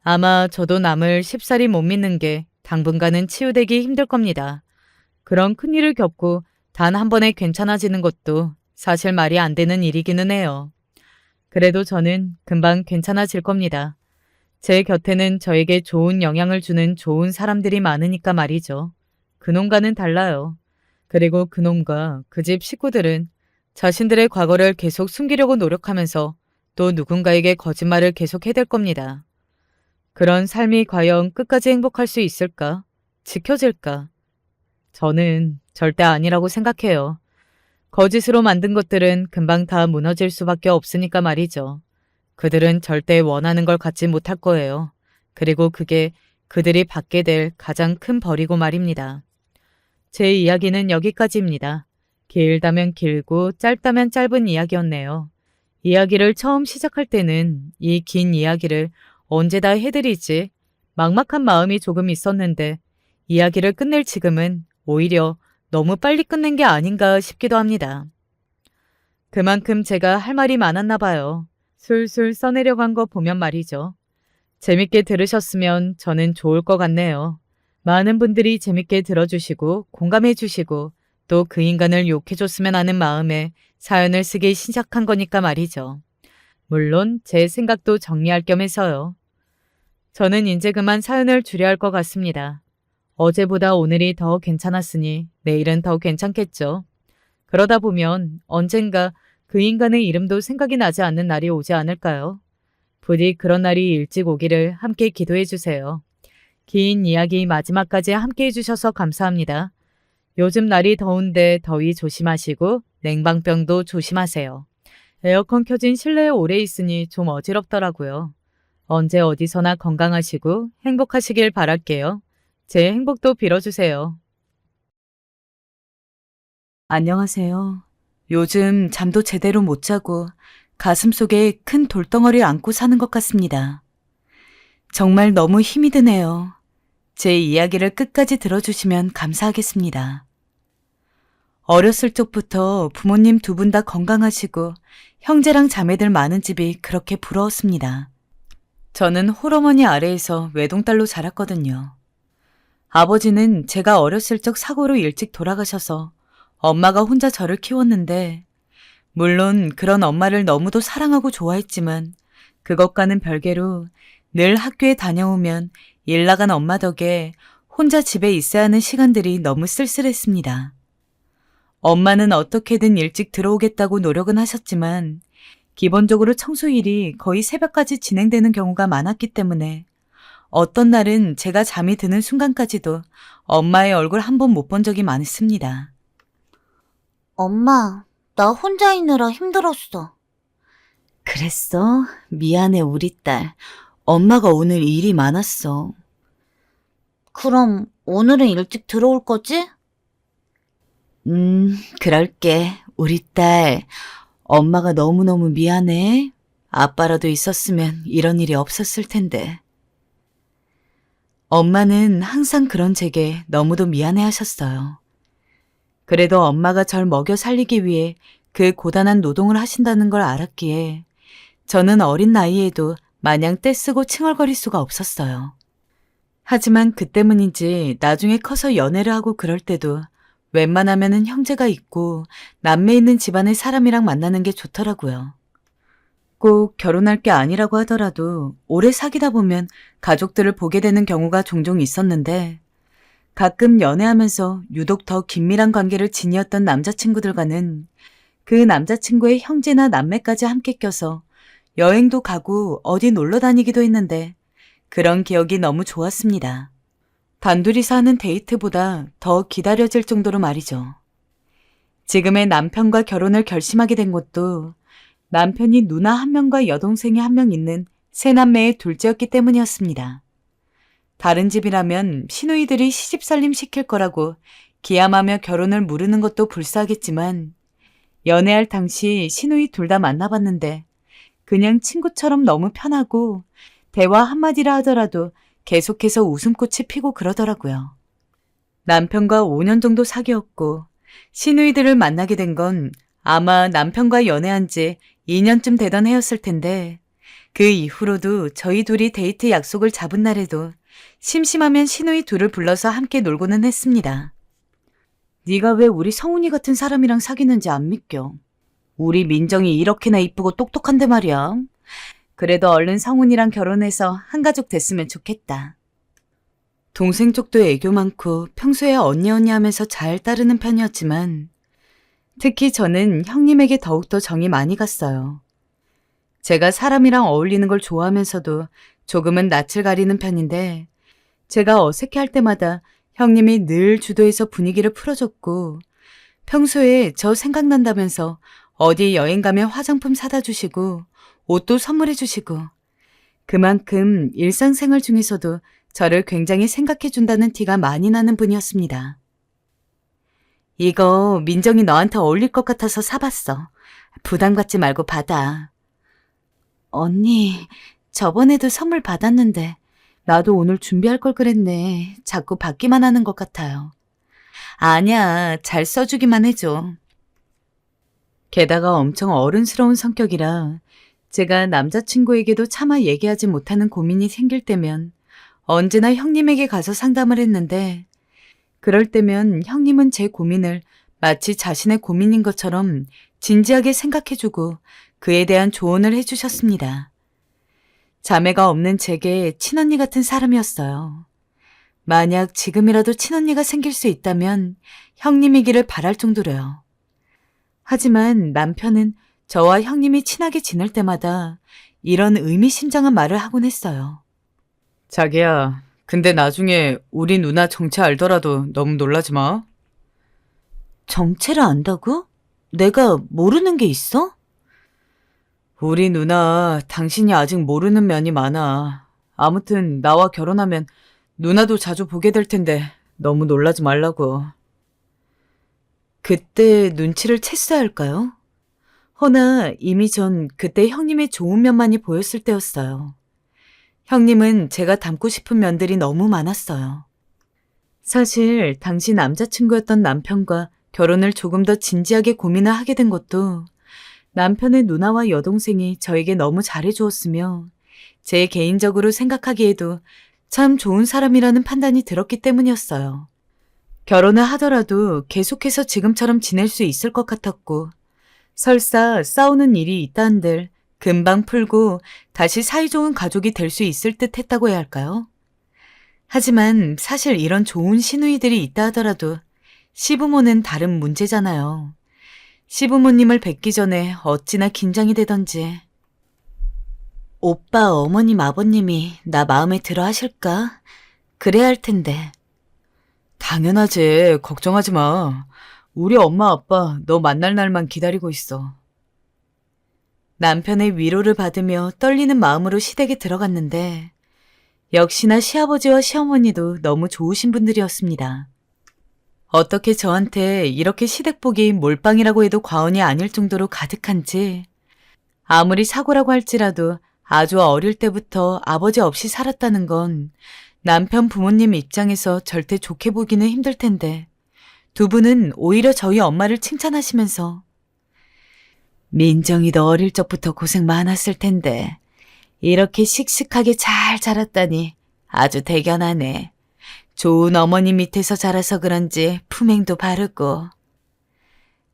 아마 저도 남을 쉽사리 못 믿는 게 당분간은 치유되기 힘들 겁니다. 그런 큰일을 겪고 단 한 번에 괜찮아지는 것도 사실 말이 안 되는 일이기는 해요. 그래도 저는 금방 괜찮아질 겁니다. 제 곁에는 저에게 좋은 영향을 주는 좋은 사람들이 많으니까 말이죠. 그놈과는 달라요. 그리고 그놈과 그 집 식구들은 자신들의 과거를 계속 숨기려고 노력하면서 또 누군가에게 거짓말을 계속 해댈 겁니다. 그런 삶이 과연 끝까지 행복할 수 있을까? 지켜질까? 저는 절대 아니라고 생각해요. 거짓으로 만든 것들은 금방 다 무너질 수밖에 없으니까 말이죠. 그들은 절대 원하는 걸 갖지 못할 거예요. 그리고 그게 그들이 받게 될 가장 큰 벌이고 말입니다. 제 이야기는 여기까지입니다. 길다면 길고 짧다면 짧은 이야기였네요. 이야기를 처음 시작할 때는 이 긴 이야기를 언제 다 해드리지? 막막한 마음이 조금 있었는데 이야기를 끝낼 지금은 오히려 너무 빨리 끝낸 게 아닌가 싶기도 합니다. 그만큼 제가 할 말이 많았나 봐요. 술술 써내려간 거 보면 말이죠. 재밌게 들으셨으면 저는 좋을 것 같네요. 많은 분들이 재밌게 들어주시고 공감해 주시고 또 그 인간을 욕해줬으면 하는 마음에 사연을 쓰기 시작한 거니까 말이죠. 물론 제 생각도 정리할 겸 해서요. 저는 이제 그만 사연을 줄여야 할 것 같습니다. 어제보다 오늘이 더 괜찮았으니 내일은 더 괜찮겠죠. 그러다 보면 언젠가 그 인간의 이름도 생각이 나지 않는 날이 오지 않을까요? 부디 그런 날이 일찍 오기를 함께 기도해 주세요. 긴 이야기 마지막까지 함께 해주셔서 감사합니다. 요즘 날이 더운데 더위 조심하시고 냉방병도 조심하세요. 에어컨 켜진 실내에 오래 있으니 좀 어지럽더라고요. 언제 어디서나 건강하시고 행복하시길 바랄게요. 제 행복도 빌어주세요. 안녕하세요. 요즘 잠도 제대로 못 자고 가슴속에 큰 돌덩어리를 안고 사는 것 같습니다. 정말 너무 힘이 드네요. 제 이야기를 끝까지 들어주시면 감사하겠습니다. 어렸을 적부터 부모님 두 분 다 건강하시고 형제랑 자매들 많은 집이 그렇게 부러웠습니다. 저는 홀어머니 아래에서 외동딸로 자랐거든요. 아버지는 제가 어렸을 적 사고로 일찍 돌아가셔서 엄마가 혼자 저를 키웠는데, 물론 그런 엄마를 너무도 사랑하고 좋아했지만 그것과는 별개로 늘 학교에 다녀오면 일 나간 엄마 덕에 혼자 집에 있어야 하는 시간들이 너무 쓸쓸했습니다. 엄마는 어떻게든 일찍 들어오겠다고 노력은 하셨지만 기본적으로 청소일이 거의 새벽까지 진행되는 경우가 많았기 때문에 어떤 날은 제가 잠이 드는 순간까지도 엄마의 얼굴 한 번 못 본 적이 많습니다. 엄마, 나 혼자 있느라 힘들었어. 그랬어? 미안해, 우리 딸. 엄마가 오늘 일이 많았어. 그럼 오늘은 일찍 들어올 거지? 그럴게. 우리 딸. 엄마가 너무너무 미안해. 아빠라도 있었으면 이런 일이 없었을 텐데. 엄마는 항상 그런 제게 너무도 미안해 하셨어요. 그래도 엄마가 절 먹여 살리기 위해 그 고단한 노동을 하신다는 걸 알았기에 저는 어린 나이에도 마냥 떼쓰고 칭얼거릴 수가 없었어요. 하지만 그 때문인지 나중에 커서 연애를 하고 그럴 때도 웬만하면은 형제가 있고 남매 있는 집안의 사람이랑 만나는 게 좋더라고요. 꼭 결혼할 게 아니라고 하더라도 오래 사귀다 보면 가족들을 보게 되는 경우가 종종 있었는데, 가끔 연애하면서 유독 더 긴밀한 관계를 지니었던 남자친구들과는 그 남자친구의 형제나 남매까지 함께 껴서 여행도 가고 어디 놀러 다니기도 했는데 그런 기억이 너무 좋았습니다. 단둘이서 하는 데이트보다 더 기다려질 정도로 말이죠. 지금의 남편과 결혼을 결심하게 된 것도 남편이 누나 한 명과 여동생이 한 명 있는 세 남매의 둘째였기 때문이었습니다. 다른 집이라면 시누이들이 시집살림 시킬 거라고 기함하며 결혼을 무르는 것도 불쌍하겠지만, 연애할 당시 시누이 둘 다 만나봤는데 그냥 친구처럼 너무 편하고 대화 한마디라 하더라도 계속해서 웃음꽃이 피고 그러더라고요. 남편과 5년 정도 사귀었고 시누이들을 만나게 된 건 아마 남편과 연애한 지 2년쯤 되던 해였을 텐데, 그 이후로도 저희 둘이 데이트 약속을 잡은 날에도 심심하면 시누이 둘을 불러서 함께 놀고는 했습니다. 네가 왜 우리 성훈이 같은 사람이랑 사귀는지 안 믿겨. 우리 민정이 이렇게나 이쁘고 똑똑한데 말이야. 그래도 얼른 성훈이랑 결혼해서 한 가족 됐으면 좋겠다. 동생 쪽도 애교 많고 평소에 언니 하면서 잘 따르는 편이었지만 특히 저는 형님에게 더욱더 정이 많이 갔어요. 제가 사람이랑 어울리는 걸 좋아하면서도 조금은 낯을 가리는 편인데, 제가 어색해할 때마다 형님이 늘 주도해서 분위기를 풀어줬고 평소에 저 생각난다면서 어디 여행 가면 화장품 사다 주시고 옷도 선물해 주시고, 그만큼 일상생활 중에서도 저를 굉장히 생각해 준다는 티가 많이 나는 분이었습니다. 이거 민정이 너한테 어울릴 것 같아서 사봤어. 부담 갖지 말고 받아. 언니, 저번에도 선물 받았는데 나도 오늘 준비할 걸 그랬네. 자꾸 받기만 하는 것 같아요. 아니야, 잘 써주기만 해줘. 게다가 엄청 어른스러운 성격이라 제가 남자친구에게도 차마 얘기하지 못하는 고민이 생길 때면 언제나 형님에게 가서 상담을 했는데, 그럴 때면 형님은 제 고민을 마치 자신의 고민인 것처럼 진지하게 생각해주고 그에 대한 조언을 해주셨습니다. 자매가 없는 제게 친언니 같은 사람이었어요. 만약 지금이라도 친언니가 생길 수 있다면 형님이기를 바랄 정도로요. 하지만 남편은 저와 형님이 친하게 지낼 때마다 이런 의미심장한 말을 하곤 했어요. 자기야, 근데 나중에 우리 누나 정체 알더라도 너무 놀라지 마. 정체를 안다고? 내가 모르는 게 있어? 우리 누나 당신이 아직 모르는 면이 많아. 아무튼 나와 결혼하면 누나도 자주 보게 될 텐데 너무 놀라지 말라고. 그때 눈치를 챘어야 할까요? 허나 이미 전 그때 형님의 좋은 면만이 보였을 때였어요. 형님은 제가 닮고 싶은 면들이 너무 많았어요. 사실 당시 남자친구였던 남편과 결혼을 조금 더 진지하게 고민을 하게 된 것도 남편의 누나와 여동생이 저에게 너무 잘해주었으며 제 개인적으로 생각하기에도 참 좋은 사람이라는 판단이 들었기 때문이었어요. 결혼을 하더라도 계속해서 지금처럼 지낼 수 있을 것 같았고 설사 싸우는 일이 있다 한들 금방 풀고 다시 사이좋은 가족이 될 수 있을 듯 했다고 해야 할까요? 하지만 사실 이런 좋은 시누이들이 있다 하더라도 시부모는 다른 문제잖아요. 시부모님을 뵙기 전에 어찌나 긴장이 되던지. 오빠 어머님 아버님이 나 마음에 들어 하실까? 그래야 할 텐데. 당연하지. 걱정하지 마. 우리 엄마 아빠 너 만날 날만 기다리고 있어. 남편의 위로를 받으며 떨리는 마음으로 시댁에 들어갔는데 역시나 시아버지와 시어머니도 너무 좋으신 분들이었습니다. 어떻게 저한테 이렇게 시댁복이 몰빵이라고 해도 과언이 아닐 정도로 가득한지 아무리 사고라고 할지라도 아주 어릴 때부터 아버지 없이 살았다는 건 남편 부모님 입장에서 절대 좋게 보기는 힘들 텐데 두 분은 오히려 저희 엄마를 칭찬하시면서 민정이도 어릴 적부터 고생 많았을 텐데 이렇게 씩씩하게 잘 자랐다니 아주 대견하네. 좋은 어머니 밑에서 자라서 그런지 품행도 바르고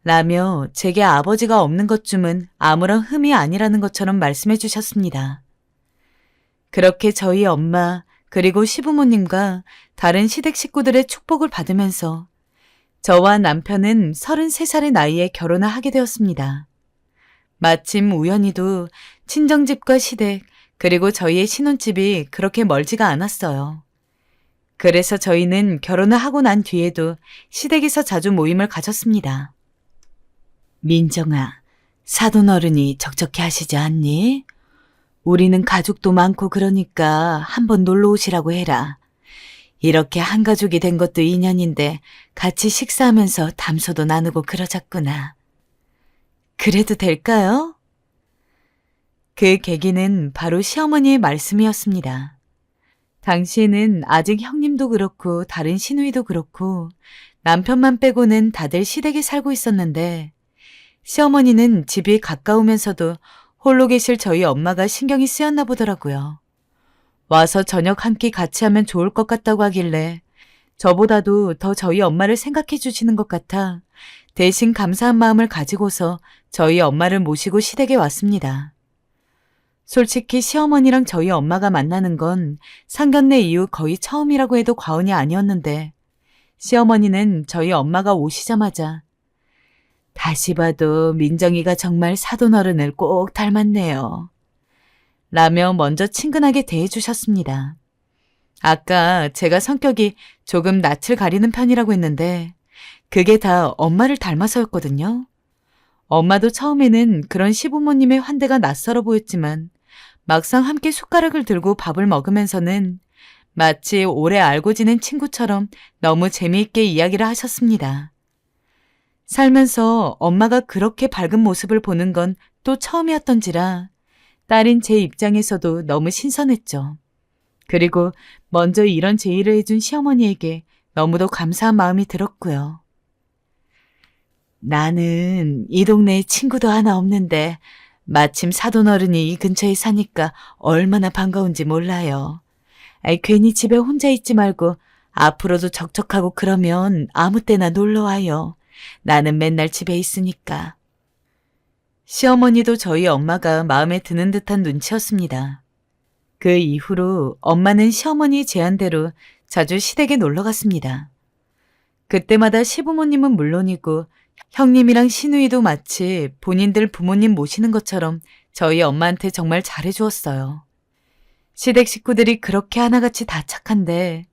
라며 제게 아버지가 없는 것쯤은 아무런 흠이 아니라는 것처럼 말씀해 주셨습니다. 그렇게 저희 엄마 그리고 시부모님과 다른 시댁 식구들의 축복을 받으면서 저와 남편은 33살의 나이에 결혼을 하게 되었습니다. 마침 우연히도 친정집과 시댁 그리고 저희의 신혼집이 그렇게 멀지가 않았어요. 그래서 저희는 결혼을 하고 난 뒤에도 시댁에서 자주 모임을 가졌습니다. 민정아, 사돈어른이 적적해 하시지 않니? 우리는 가족도 많고 그러니까 한번 놀러 오시라고 해라. 이렇게 한 가족이 된 것도 인연인데 같이 식사하면서 담소도 나누고 그러자꾸나. 그래도 될까요? 그 계기는 바로 시어머니의 말씀이었습니다. 당시에는 아직 형님도 그렇고 다른 시누이도 그렇고 남편만 빼고는 다들 시댁에 살고 있었는데 시어머니는 집이 가까우면서도 홀로 계실 저희 엄마가 신경이 쓰였나 보더라고요. 와서 저녁 한 끼 같이 하면 좋을 것 같다고 하길래 저보다도 더 저희 엄마를 생각해 주시는 것 같아 대신 감사한 마음을 가지고서 저희 엄마를 모시고 시댁에 왔습니다. 솔직히 시어머니랑 저희 엄마가 만나는 건 상견례 이후 거의 처음이라고 해도 과언이 아니었는데 시어머니는 저희 엄마가 오시자마자 다시 봐도 민정이가 정말 사돈어른을 꼭 닮았네요. 라며 먼저 친근하게 대해주셨습니다. 아까 제가 성격이 조금 낯을 가리는 편이라고 했는데 그게 다 엄마를 닮아서였거든요. 엄마도 처음에는 그런 시부모님의 환대가 낯설어 보였지만 막상 함께 숟가락을 들고 밥을 먹으면서는 마치 오래 알고 지낸 친구처럼 너무 재미있게 이야기를 하셨습니다. 살면서 엄마가 그렇게 밝은 모습을 보는 건 또 처음이었던지라 딸인 제 입장에서도 너무 신선했죠. 그리고 먼저 이런 제의를 해준 시어머니에게 너무도 감사한 마음이 들었고요. 나는 이 동네에 친구도 하나 없는데 마침 사돈어른이 이 근처에 사니까 얼마나 반가운지 몰라요. 괜히 집에 혼자 있지 말고 앞으로도 적적하고 그러면 아무 때나 놀러와요. 나는 맨날 집에 있으니까. 시어머니도 저희 엄마가 마음에 드는 듯한 눈치였습니다. 그 이후로 엄마는 시어머니 제안대로 자주 시댁에 놀러 갔습니다. 그때마다 시부모님은 물론이고 형님이랑 시누이도 마치 본인들 부모님 모시는 것처럼 저희 엄마한테 정말 잘해주었어요. 시댁 식구들이 그렇게 하나같이 다 착한데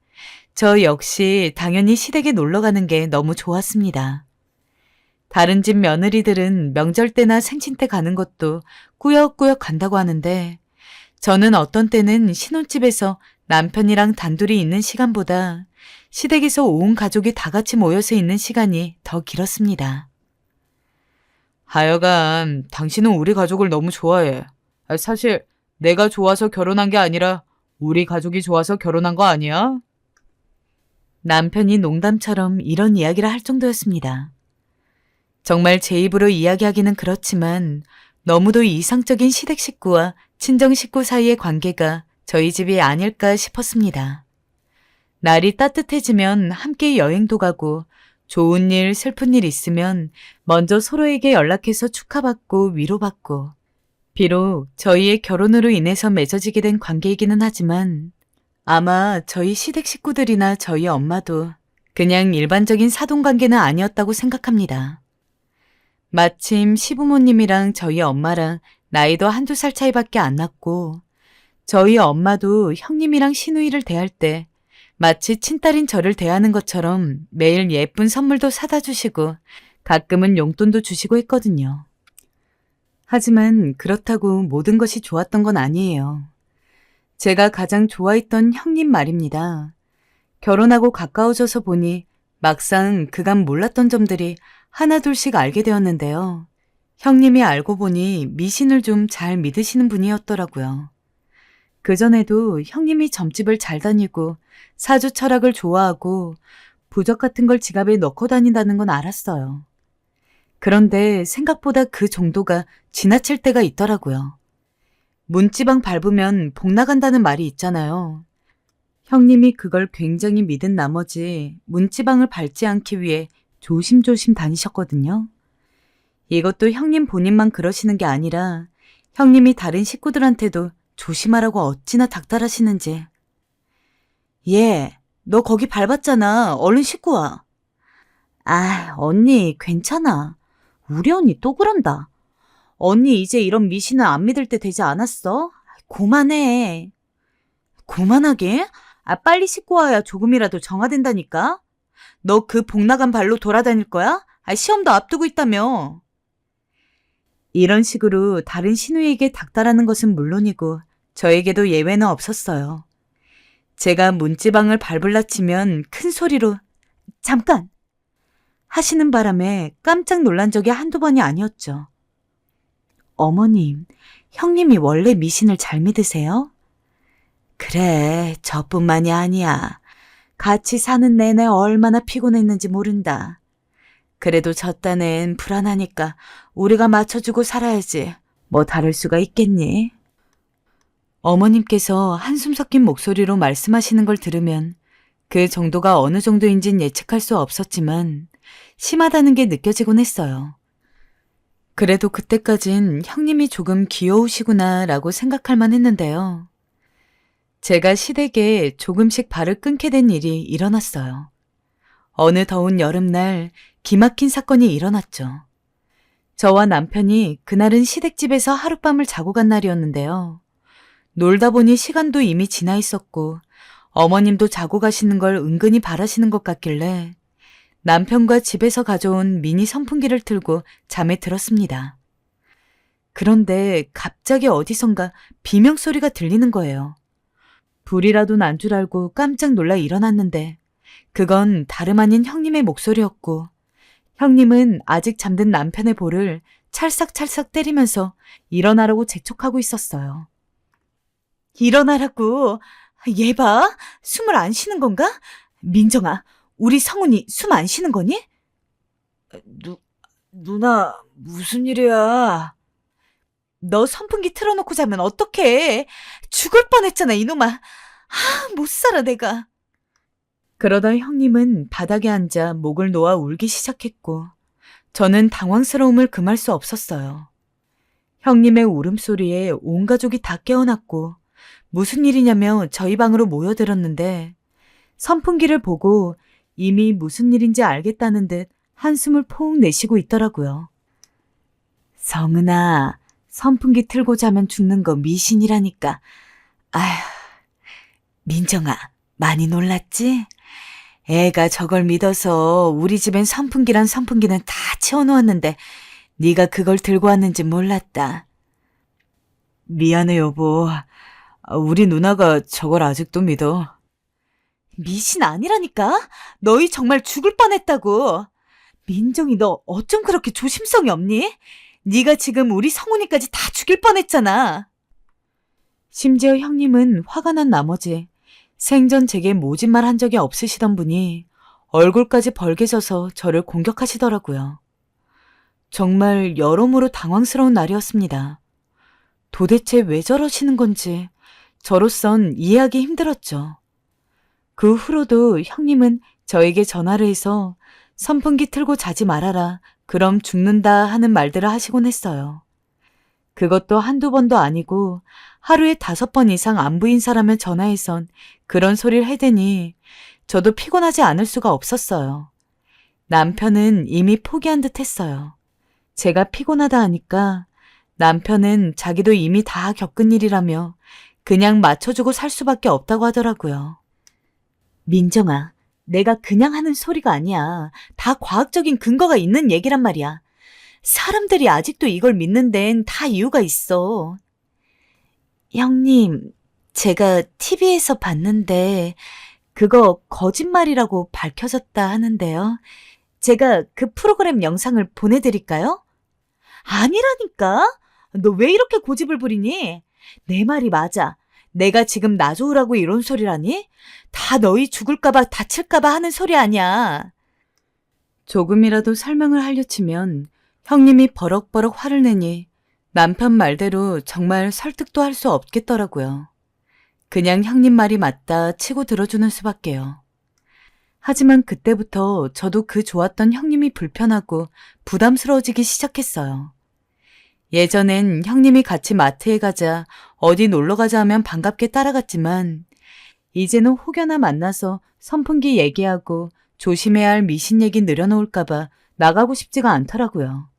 저 역시 당연히 시댁에 놀러 가는 게 너무 좋았습니다. 다른 집 며느리들은 명절 때나 생신 때 가는 것도 꾸역꾸역 간다고 하는데 저는 어떤 때는 신혼집에서 남편이랑 단둘이 있는 시간보다 시댁에서 온 가족이 다 같이 모여서 있는 시간이 더 길었습니다. 하여간 당신은 우리 가족을 너무 좋아해. 사실 내가 좋아서 결혼한 게 아니라 우리 가족이 좋아서 결혼한 거 아니야? 남편이 농담처럼 이런 이야기를 할 정도였습니다. 정말 제 입으로 이야기하기는 그렇지만 너무도 이상적인 시댁 식구와 친정 식구 사이의 관계가 저희 집이 아닐까 싶었습니다. 날이 따뜻해지면 함께 여행도 가고 좋은 일, 슬픈 일 있으면 먼저 서로에게 연락해서 축하받고 위로받고 비록 저희의 결혼으로 인해서 맺어지게 된 관계이기는 하지만 아마 저희 시댁 식구들이나 저희 엄마도 그냥 일반적인 사돈관계는 아니었다고 생각합니다. 마침 시부모님이랑 저희 엄마랑 나이도 한두 살 차이밖에 안 났고 저희 엄마도 형님이랑 시누이를 대할 때 마치 친딸인 저를 대하는 것처럼 매일 예쁜 선물도 사다 주시고 가끔은 용돈도 주시고 했거든요. 하지만 그렇다고 모든 것이 좋았던 건 아니에요. 제가 가장 좋아했던 형님 말입니다. 결혼하고 가까워져서 보니 막상 그간 몰랐던 점들이 하나둘씩 알게 되었는데요. 형님이 알고 보니 미신을 좀 잘 믿으시는 분이었더라고요. 그전에도 형님이 점집을 잘 다니고 사주 철학을 좋아하고 부적 같은 걸 지갑에 넣고 다닌다는 건 알았어요. 그런데 생각보다 그 정도가 지나칠 때가 있더라고요. 문지방 밟으면 복 나간다는 말이 있잖아요. 형님이 그걸 굉장히 믿은 나머지 문지방을 밟지 않기 위해 조심조심 다니셨거든요. 이것도 형님 본인만 그러시는 게 아니라 형님이 다른 식구들한테도 조심하라고 어찌나 닥달하시는지. 얘, 너 거기 밟았잖아. 얼른 씻고 와. 아, 언니 괜찮아. 우리 언니 또 그런다. 언니 이제 이런 미신은 안 믿을 때 되지 않았어? 그만해. 그만하게? 빨리 씻고 와야 조금이라도 정화된다니까? 너 그 복 나간 발로 돌아다닐 거야? 시험도 앞두고 있다며. 이런 식으로 다른 시누이에게 닥달하는 것은 물론이고 저에게도 예외는 없었어요. 제가 문지방을 밟을라 치면 큰 소리로 잠깐! 하시는 바람에 깜짝 놀란 적이 한두 번이 아니었죠. 어머님, 형님이 원래 미신을 잘 믿으세요? 그래, 저뿐만이 아니야. 같이 사는 내내 얼마나 피곤했는지 모른다. 그래도 저 딴엔 불안하니까 우리가 맞춰주고 살아야지. 뭐 다를 수가 있겠니? 어머님께서 한숨 섞인 목소리로 말씀하시는 걸 들으면 그 정도가 어느 정도인진 예측할 수 없었지만 심하다는 게 느껴지곤 했어요. 그래도 그때까진 형님이 조금 귀여우시구나 라고 생각할 만 했는데요. 제가 시댁에 조금씩 발을 끊게 된 일이 일어났어요. 어느 더운 여름날 기막힌 사건이 일어났죠. 저와 남편이 그날은 시댁집에서 하룻밤을 자고 간 날이었는데요. 놀다 보니 시간도 이미 지나 있었고 어머님도 자고 가시는 걸 은근히 바라시는 것 같길래 남편과 집에서 가져온 미니 선풍기를 틀고 잠에 들었습니다. 그런데 갑자기 어디선가 비명소리가 들리는 거예요. 불이라도 난 줄 알고 깜짝 놀라 일어났는데 그건 다름 아닌 형님의 목소리였고 형님은 아직 잠든 남편의 볼을 찰싹찰싹 때리면서 일어나라고 재촉하고 있었어요. 일어나라고. 얘 봐. 숨을 안 쉬는 건가? 민정아, 우리 성훈이 숨 안 쉬는 거니? 누나, 무슨 일이야? 너 선풍기 틀어놓고 자면 어떡해? 죽을 뻔했잖아, 이놈아. 못 살아, 내가. 그러다 형님은 바닥에 앉아 목을 놓아 울기 시작했고 저는 당황스러움을 금할 수 없었어요. 형님의 울음소리에 온 가족이 다 깨어났고 무슨 일이냐며 저희 방으로 모여들었는데 선풍기를 보고 이미 무슨 일인지 알겠다는 듯 한숨을 푹 내쉬고 있더라고요. 성은아, 선풍기 틀고 자면 죽는 거 미신이라니까. 아휴, 민정아, 많이 놀랐지? 애가 저걸 믿어서 우리 집엔 선풍기란 선풍기는 다 채워놓았는데 네가 그걸 들고 왔는지 몰랐다. 미안해 여보. 우리 누나가 저걸 아직도 믿어. 미신 아니라니까? 너희 정말 죽을 뻔했다고. 민정이 너 어쩜 그렇게 조심성이 없니? 네가 지금 우리 성훈이까지 다 죽일 뻔했잖아. 심지어 형님은 화가 난 나머지 생전 제게 모진 말 한 적이 없으시던 분이 얼굴까지 벌개져서 저를 공격하시더라고요. 정말 여러모로 당황스러운 날이었습니다. 도대체 왜 저러시는 건지 저로선 이해하기 힘들었죠. 그 후로도 형님은 저에게 전화를 해서 선풍기 틀고 자지 말아라, 그럼 죽는다 하는 말들을 하시곤 했어요. 그것도 한두 번도 아니고 하루에 5번 이상 안부 인사라며 전화해선 그런 소리를 해대니 저도 피곤하지 않을 수가 없었어요. 남편은 이미 포기한 듯 했어요. 제가 피곤하다 하니까 남편은 자기도 이미 다 겪은 일이라며 그냥 맞춰주고 살 수밖에 없다고 하더라고요. 민정아, 내가 그냥 하는 소리가 아니야. 다 과학적인 근거가 있는 얘기란 말이야. 사람들이 아직도 이걸 믿는 데는 다 이유가 있어. 형님, 제가 TV에서 봤는데 그거 거짓말이라고 밝혀졌다 하는데요. 제가 그 프로그램 영상을 보내드릴까요? 아니라니까? 너 왜 이렇게 고집을 부리니? 내 말이 맞아. 내가 지금 나 좋으라고 이런 소리라니? 다 너희 죽을까봐 다칠까봐 하는 소리 아니야. 조금이라도 설명을 하려 치면 형님이 버럭버럭 화를 내니 남편 말대로 정말 설득도 할 수 없겠더라고요. 그냥 형님 말이 맞다 치고 들어주는 수밖에요. 하지만 그때부터 저도 그 좋았던 형님이 불편하고 부담스러워지기 시작했어요. 예전엔 형님이 같이 마트에 가자, 어디 놀러 가자 하면 반갑게 따라갔지만 이제는 혹여나 만나서 선풍기 얘기하고 조심해야 할 미신 얘기 늘어놓을까봐 나가고 싶지가 않더라고요.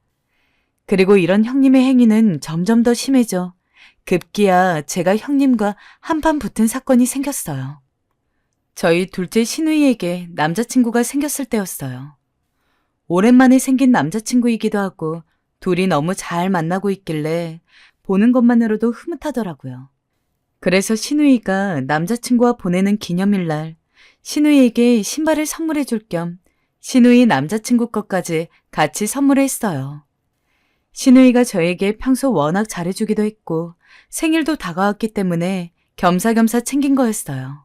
그리고 이런 형님의 행위는 점점 더 심해져 급기야 제가 형님과 한판 붙은 사건이 생겼어요. 저희 둘째 신우이에게 남자친구가 생겼을 때였어요. 오랜만에 생긴 남자친구이기도 하고 둘이 너무 잘 만나고 있길래 보는 것만으로도 흐뭇하더라고요. 그래서 신우이가 남자친구와 보내는 기념일날 신우이에게 신발을 선물해 줄 겸 신우이 남자친구 것까지 같이 선물했어요. 신우이가 저에게 평소 워낙 잘해주기도 했고 생일도 다가왔기 때문에 겸사겸사 챙긴 거였어요.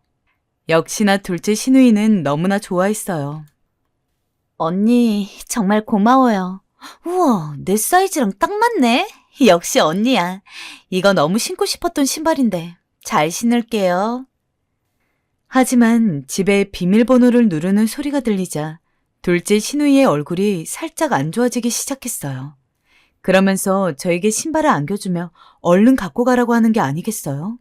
역시나 둘째 신우이는 너무나 좋아했어요. 언니, 정말 고마워요. 우와, 내 사이즈랑 딱 맞네. 역시 언니야. 이거 너무 신고 싶었던 신발인데 잘 신을게요. 하지만 집에 비밀번호를 누르는 소리가 들리자 둘째 신우이의 얼굴이 살짝 안 좋아지기 시작했어요. 그러면서 저에게 신발을 안겨주며 얼른 갖고 가라고 하는 게 아니겠어요?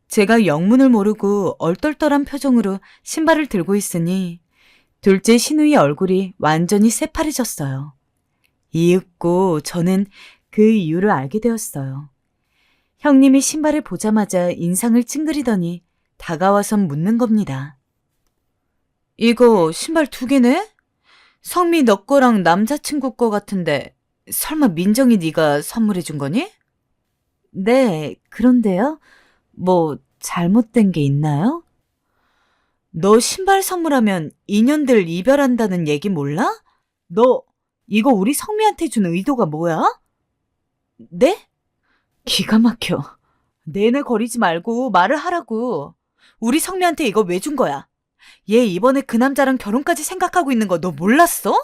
제가 영문을 모르고 얼떨떨한 표정으로 신발을 들고 있으니 둘째 신우의 얼굴이 완전히 새파래졌어요. 이윽고 저는 그 이유를 알게 되었어요. 형님이 신발을 보자마자 인상을 찡그리더니 다가와선 묻는 겁니다. 이거 신발 2개네? 성미 너 거랑 남자친구 거 같은데 설마 민정이 네가 선물해 준 거니? 네, 그런데요. 뭐 잘못된 게 있나요? 너 신발 선물하면 인연들 이별한다는 얘기 몰라? 너 이거 우리 성미한테 준 의도가 뭐야? 네? 기가 막혀. 내내 거리지 말고 말을 하라고. 우리 성미한테 이거 왜 준 거야? 얘 이번에 그 남자랑 결혼까지 생각하고 있는 거 너 몰랐어?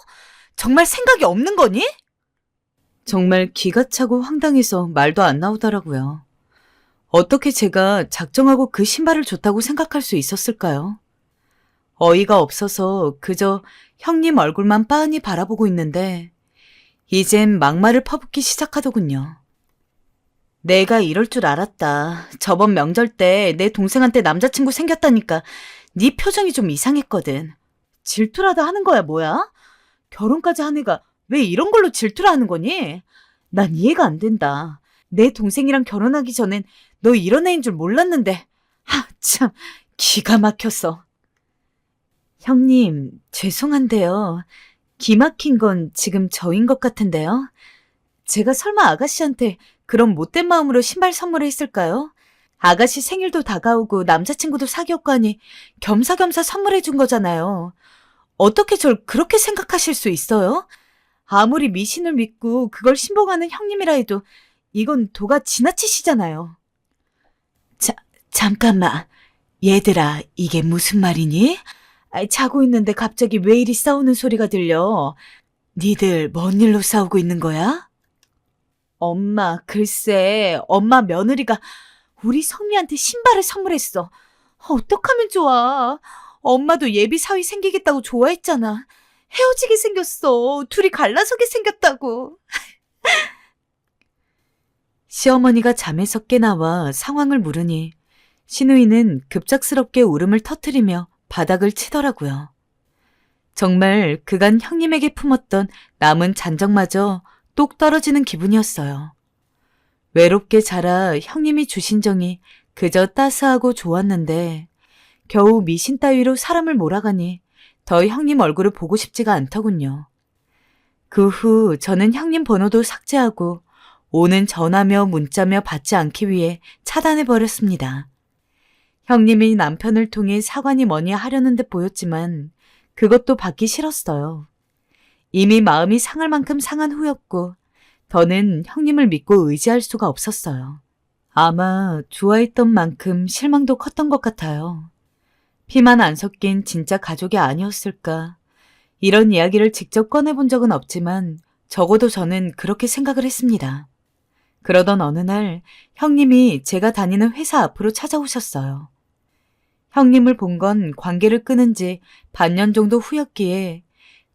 정말 생각이 없는 거니? 정말 기가 차고 황당해서 말도 안 나오더라고요. 어떻게 제가 작정하고 그 신발을 줬다고 생각할 수 있었을까요? 어이가 없어서 그저 형님 얼굴만 빤히 바라보고 있는데 이젠 막말을 퍼붓기 시작하더군요. 내가 이럴 줄 알았다. 저번 명절 때 내 동생한테 남자친구 생겼다니까 네 표정이 좀 이상했거든. 질투라도 하는 거야 뭐야? 결혼까지 한 애가 왜 이런 걸로 질투를 하는 거니? 난 이해가 안 된다. 내 동생이랑 결혼하기 전엔 너 이런 애인 줄 몰랐는데 참 기가 막혔어. 형님, 죄송한데요. 기막힌 건 지금 저인 것 같은데요. 제가 설마 아가씨한테 그런 못된 마음으로 신발 선물을 했을까요? 아가씨 생일도 다가오고 남자친구도 사귀었고 하니 겸사겸사 선물해 준 거잖아요. 어떻게 절 그렇게 생각하실 수 있어요? 아무리 미신을 믿고 그걸 신봉하는 형님이라 해도 이건 도가 지나치시잖아요. 잠깐만. 얘들아, 이게 무슨 말이니? 자고 있는데 갑자기 왜 이리 싸우는 소리가 들려? 니들 뭔 일로 싸우고 있는 거야? 엄마, 글쎄, 엄마 며느리가 우리 성미한테 신발을 선물했어. 어떡하면 좋아. 엄마도 예비 사위 생기겠다고 좋아했잖아. 헤어지게 생겼어. 둘이 갈라서게 생겼다고. 시어머니가 잠에서 깨나와 상황을 물으니 신우이는 급작스럽게 울음을 터뜨리며 바닥을 치더라고요. 정말 그간 형님에게 품었던 남은 잔정마저 똑 떨어지는 기분이었어요. 외롭게 자라 형님이 주신 정이 그저 따스하고 좋았는데 겨우 미신 따위로 사람을 몰아가니 더 형님 얼굴을 보고 싶지가 않더군요. 그 후 저는 형님 번호도 삭제하고 오는 전화며 문자며 받지 않기 위해 차단해버렸습니다. 형님이 남편을 통해 사과니 뭐니 하려는 듯 보였지만 그것도 받기 싫었어요. 이미 마음이 상할 만큼 상한 후였고 더는 형님을 믿고 의지할 수가 없었어요. 아마 좋아했던 만큼 실망도 컸던 것 같아요. 피만 안 섞인 진짜 가족이 아니었을까. 이런 이야기를 직접 꺼내본 적은 없지만 적어도 저는 그렇게 생각을 했습니다. 그러던 어느 날 형님이 제가 다니는 회사 앞으로 찾아오셨어요. 형님을 본 건 관계를 끊은 지 반년 정도 후였기에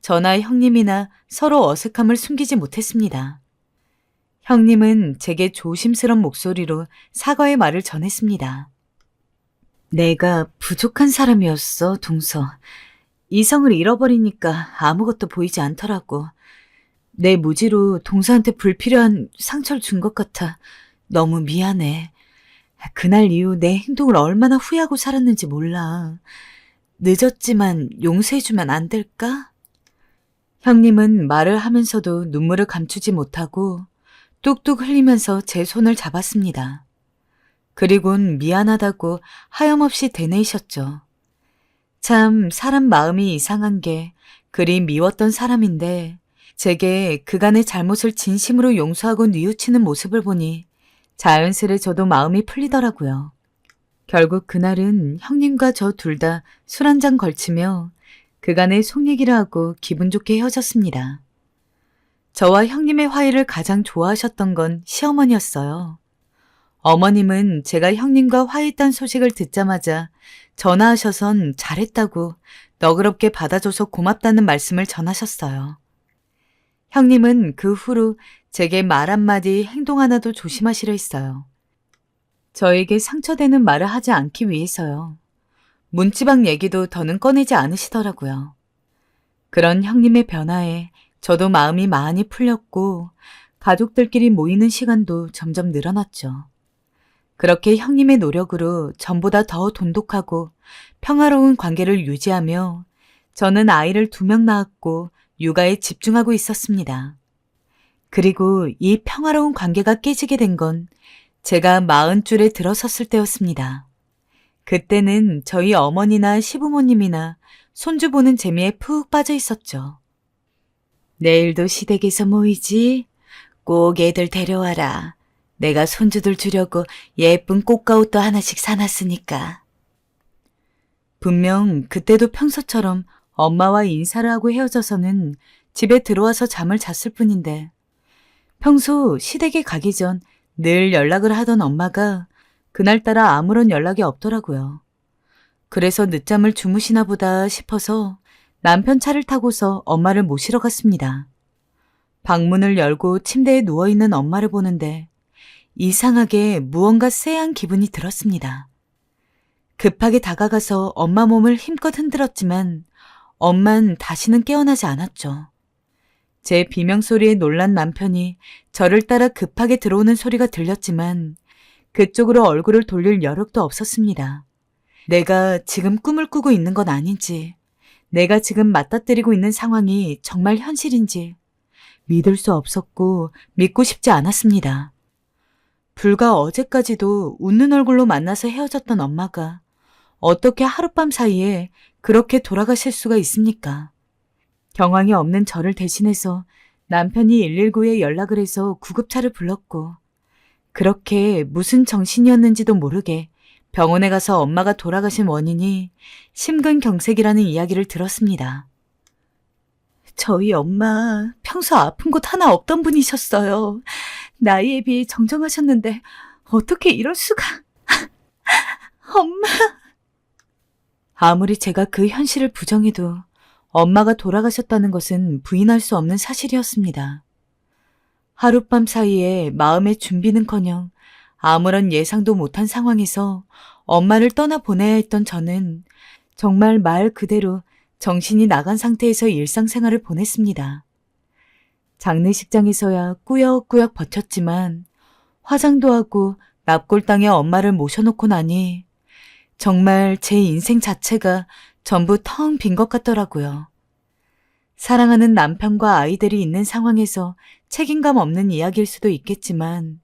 저나 형님이나 서로 어색함을 숨기지 못했습니다. 형님은 제게 조심스런 목소리로 사과의 말을 전했습니다. 내가 부족한 사람이었어, 동서. 이성을 잃어버리니까 아무것도 보이지 않더라고. 내 무지로 동서한테 불필요한 상처를 준 것 같아. 너무 미안해. 그날 이후 내 행동을 얼마나 후회하고 살았는지 몰라. 늦었지만 용서해주면 안 될까? 형님은 말을 하면서도 눈물을 감추지 못하고 뚝뚝 흘리면서 제 손을 잡았습니다. 그리곤 미안하다고 하염없이 되뇌이셨죠. 참 사람 마음이 이상한 게 그리 미웠던 사람인데 제게 그간의 잘못을 진심으로 용서하고 뉘우치는 모습을 보니 자연스레 저도 마음이 풀리더라고요. 결국 그날은 형님과 저 둘 다 술 한 잔 걸치며 그간의 속 얘기를 하고 기분 좋게 헤어졌습니다. 저와 형님의 화해를 가장 좋아하셨던 건 시어머니였어요. 어머님은 제가 형님과 화해했다는 소식을 듣자마자 전화하셔선 잘했다고 너그럽게 받아줘서 고맙다는 말씀을 전하셨어요. 형님은 그 후로 제게 말 한마디 행동 하나도 조심하시려 했어요. 저에게 상처되는 말을 하지 않기 위해서요. 문지방 얘기도 더는 꺼내지 않으시더라고요. 그런 형님의 변화에 저도 마음이 많이 풀렸고 가족들끼리 모이는 시간도 점점 늘어났죠. 그렇게 형님의 노력으로 전보다 더 돈독하고 평화로운 관계를 유지하며 저는 아이를 2명 낳았고 육아에 집중하고 있었습니다. 그리고 이 평화로운 관계가 깨지게 된 건 제가 40줄에 들어섰을 때였습니다. 그때는 저희 어머니나 시부모님이나 손주 보는 재미에 푹 빠져 있었죠. 내일도 시댁에서 모이지? 꼭 애들 데려와라. 내가 손주들 주려고 예쁜 꽃과 옷도 하나씩 사놨으니까. 분명 그때도 평소처럼 엄마와 인사를 하고 헤어져서는 집에 들어와서 잠을 잤을 뿐인데 평소 시댁에 가기 전 늘 연락을 하던 엄마가 그날따라 아무런 연락이 없더라고요. 그래서 늦잠을 주무시나 보다 싶어서 남편 차를 타고서 엄마를 모시러 갔습니다. 방문을 열고 침대에 누워있는 엄마를 보는데 이상하게 무언가 쎄한 기분이 들었습니다. 급하게 다가가서 엄마 몸을 힘껏 흔들었지만 엄만 다시는 깨어나지 않았죠. 제 비명소리에 놀란 남편이 저를 따라 급하게 들어오는 소리가 들렸지만 그쪽으로 얼굴을 돌릴 여력도 없었습니다. 내가 지금 꿈을 꾸고 있는 건 아닌지, 내가 지금 맞닥뜨리고 있는 상황이 정말 현실인지 믿을 수 없었고 믿고 싶지 않았습니다. 불과 어제까지도 웃는 얼굴로 만나서 헤어졌던 엄마가 어떻게 하룻밤 사이에 그렇게 돌아가실 수가 있습니까? 경황이 없는 저를 대신해서 남편이 119에 연락을 해서 구급차를 불렀고 그렇게 무슨 정신이었는지도 모르게 병원에 가서 엄마가 돌아가신 원인이 심근경색이라는 이야기를 들었습니다. 저희 엄마 평소 아픈 곳 하나 없던 분이셨어요. 나이에 비해 정정하셨는데 어떻게 이럴 수가. 엄마. 아무리 제가 그 현실을 부정해도 엄마가 돌아가셨다는 것은 부인할 수 없는 사실이었습니다. 하룻밤 사이에 마음의 준비는커녕 아무런 예상도 못한 상황에서 엄마를 떠나보내야 했던 저는 정말 말 그대로 정신이 나간 상태에서 일상생활을 보냈습니다. 장례식장에서야 꾸역꾸역 버텼지만 화장도 하고 납골당에 엄마를 모셔놓고 나니 정말 제 인생 자체가 전부 텅 빈 것 같더라고요. 사랑하는 남편과 아이들이 있는 상황에서 책임감 없는 이야기일 수도 있겠지만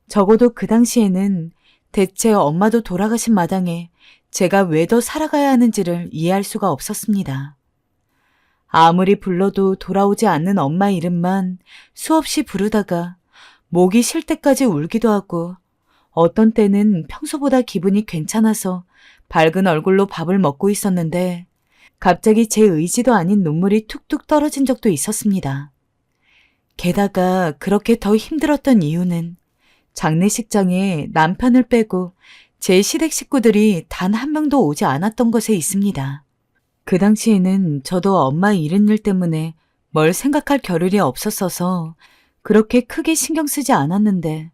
적어도 그 당시에는 대체 엄마도 돌아가신 마당에 제가 왜 더 살아가야 하는지를 이해할 수가 없었습니다. 아무리 불러도 돌아오지 않는 엄마 이름만 수없이 부르다가 목이 쉴 때까지 울기도 하고 어떤 때는 평소보다 기분이 괜찮아서 밝은 얼굴로 밥을 먹고 있었는데 갑자기 제 의지도 아닌 눈물이 툭툭 떨어진 적도 있었습니다. 게다가 그렇게 더 힘들었던 이유는 장례식장에 남편을 빼고 제 시댁 식구들이 단 한 명도 오지 않았던 것에 있습니다. 그 당시에는 저도 엄마 잃은 일 때문에 뭘 생각할 겨를이 없었어서 그렇게 크게 신경 쓰지 않았는데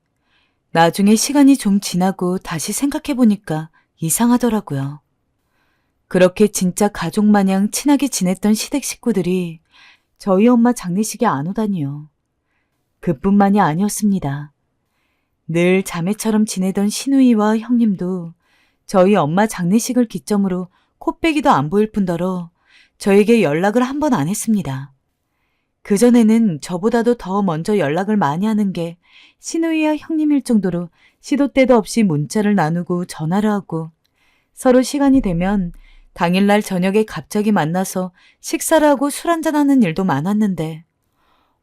나중에 시간이 좀 지나고 다시 생각해보니까 이상하더라고요. 그렇게 진짜 가족 마냥 친하게 지냈던 시댁 식구들이 저희 엄마 장례식에 안 오다니요. 그뿐만이 아니었습니다. 늘 자매처럼 지내던 시누이와 형님도 저희 엄마 장례식을 기점으로 코빼기도 안 보일 뿐더러 저에게 연락을 한 번 안 했습니다. 그전에는 저보다도 더 먼저 연락을 많이 하는 게 시누이와 형님일 정도로 시도 때도 없이 문자를 나누고 전화를 하고 서로 시간이 되면 당일날 저녁에 갑자기 만나서 식사를 하고 술 한잔하는 일도 많았는데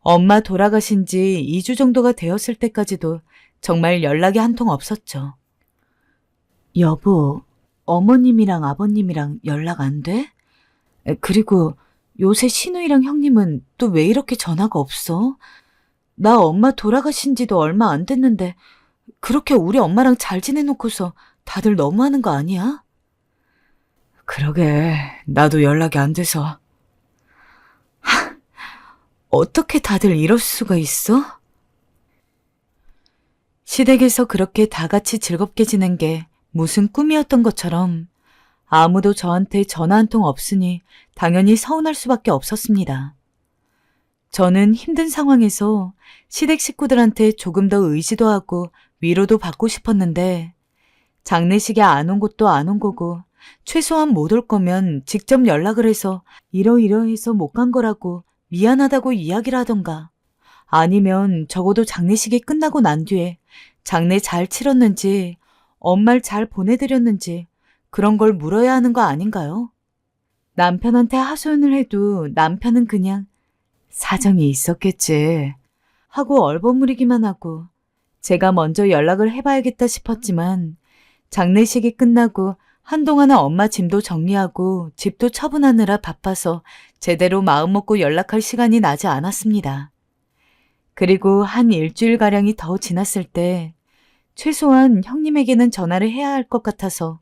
엄마 돌아가신 지 2주 정도가 되었을 때까지도 정말 연락이 한 통 없었죠. 여보, 어머님이랑 아버님이랑 연락 안 돼? 그리고 요새 시누이랑 형님은 또 왜 이렇게 전화가 없어? 나 엄마 돌아가신 지도 얼마 안 됐는데 그렇게 우리 엄마랑 잘 지내놓고서 다들 너무하는 거 아니야? 그러게, 나도 연락이 안 돼서. 어떻게 다들 이럴 수가 있어? 시댁에서 그렇게 다 같이 즐겁게 지낸 게 무슨 꿈이었던 것처럼 아무도 저한테 전화 한 통 없으니 당연히 서운할 수밖에 없었습니다. 저는 힘든 상황에서 시댁 식구들한테 조금 더 의지도 하고 위로도 받고 싶었는데 장례식에 안 온 것도 안 온 거고 최소한 못 올 거면 직접 연락을 해서 이러이러해서 못 간 거라고 미안하다고 이야기를 하던가 아니면 적어도 장례식이 끝나고 난 뒤에 장례 잘 치렀는지 엄마를 잘 보내드렸는지 그런 걸 물어야 하는 거 아닌가요? 남편한테 하소연을 해도 남편은 그냥 사정이 있었겠지 하고 얼버무리기만 하고 제가 먼저 연락을 해봐야겠다 싶었지만 장례식이 끝나고 한동안은 엄마 짐도 정리하고 집도 처분하느라 바빠서 제대로 마음먹고 연락할 시간이 나지 않았습니다. 그리고 한 일주일가량이 더 지났을 때 최소한 형님에게는 전화를 해야 할 것 같아서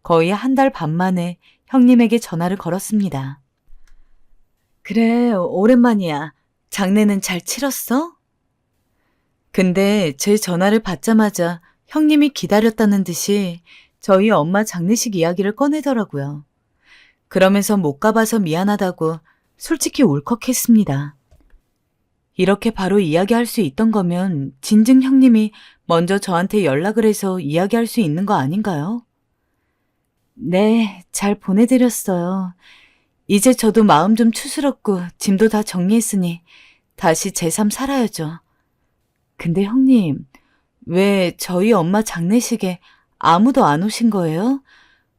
거의 한 달 반 만에 형님에게 전화를 걸었습니다. 그래, 오랜만이야. 장례는 잘 치렀어? 근데 제 전화를 받자마자 형님이 기다렸다는 듯이 저희 엄마 장례식 이야기를 꺼내더라고요. 그러면서 못 가봐서 미안하다고 솔직히 울컥했습니다. 이렇게 바로 이야기할 수 있던 거면 진즉 형님이 먼저 저한테 연락을 해서 이야기할 수 있는 거 아닌가요? 네, 잘 보내드렸어요. 이제 저도 마음 좀 추스럽고 짐도 다 정리했으니 다시 제 삶 살아야죠. 근데 형님, 왜 저희 엄마 장례식에 아무도 안 오신 거예요?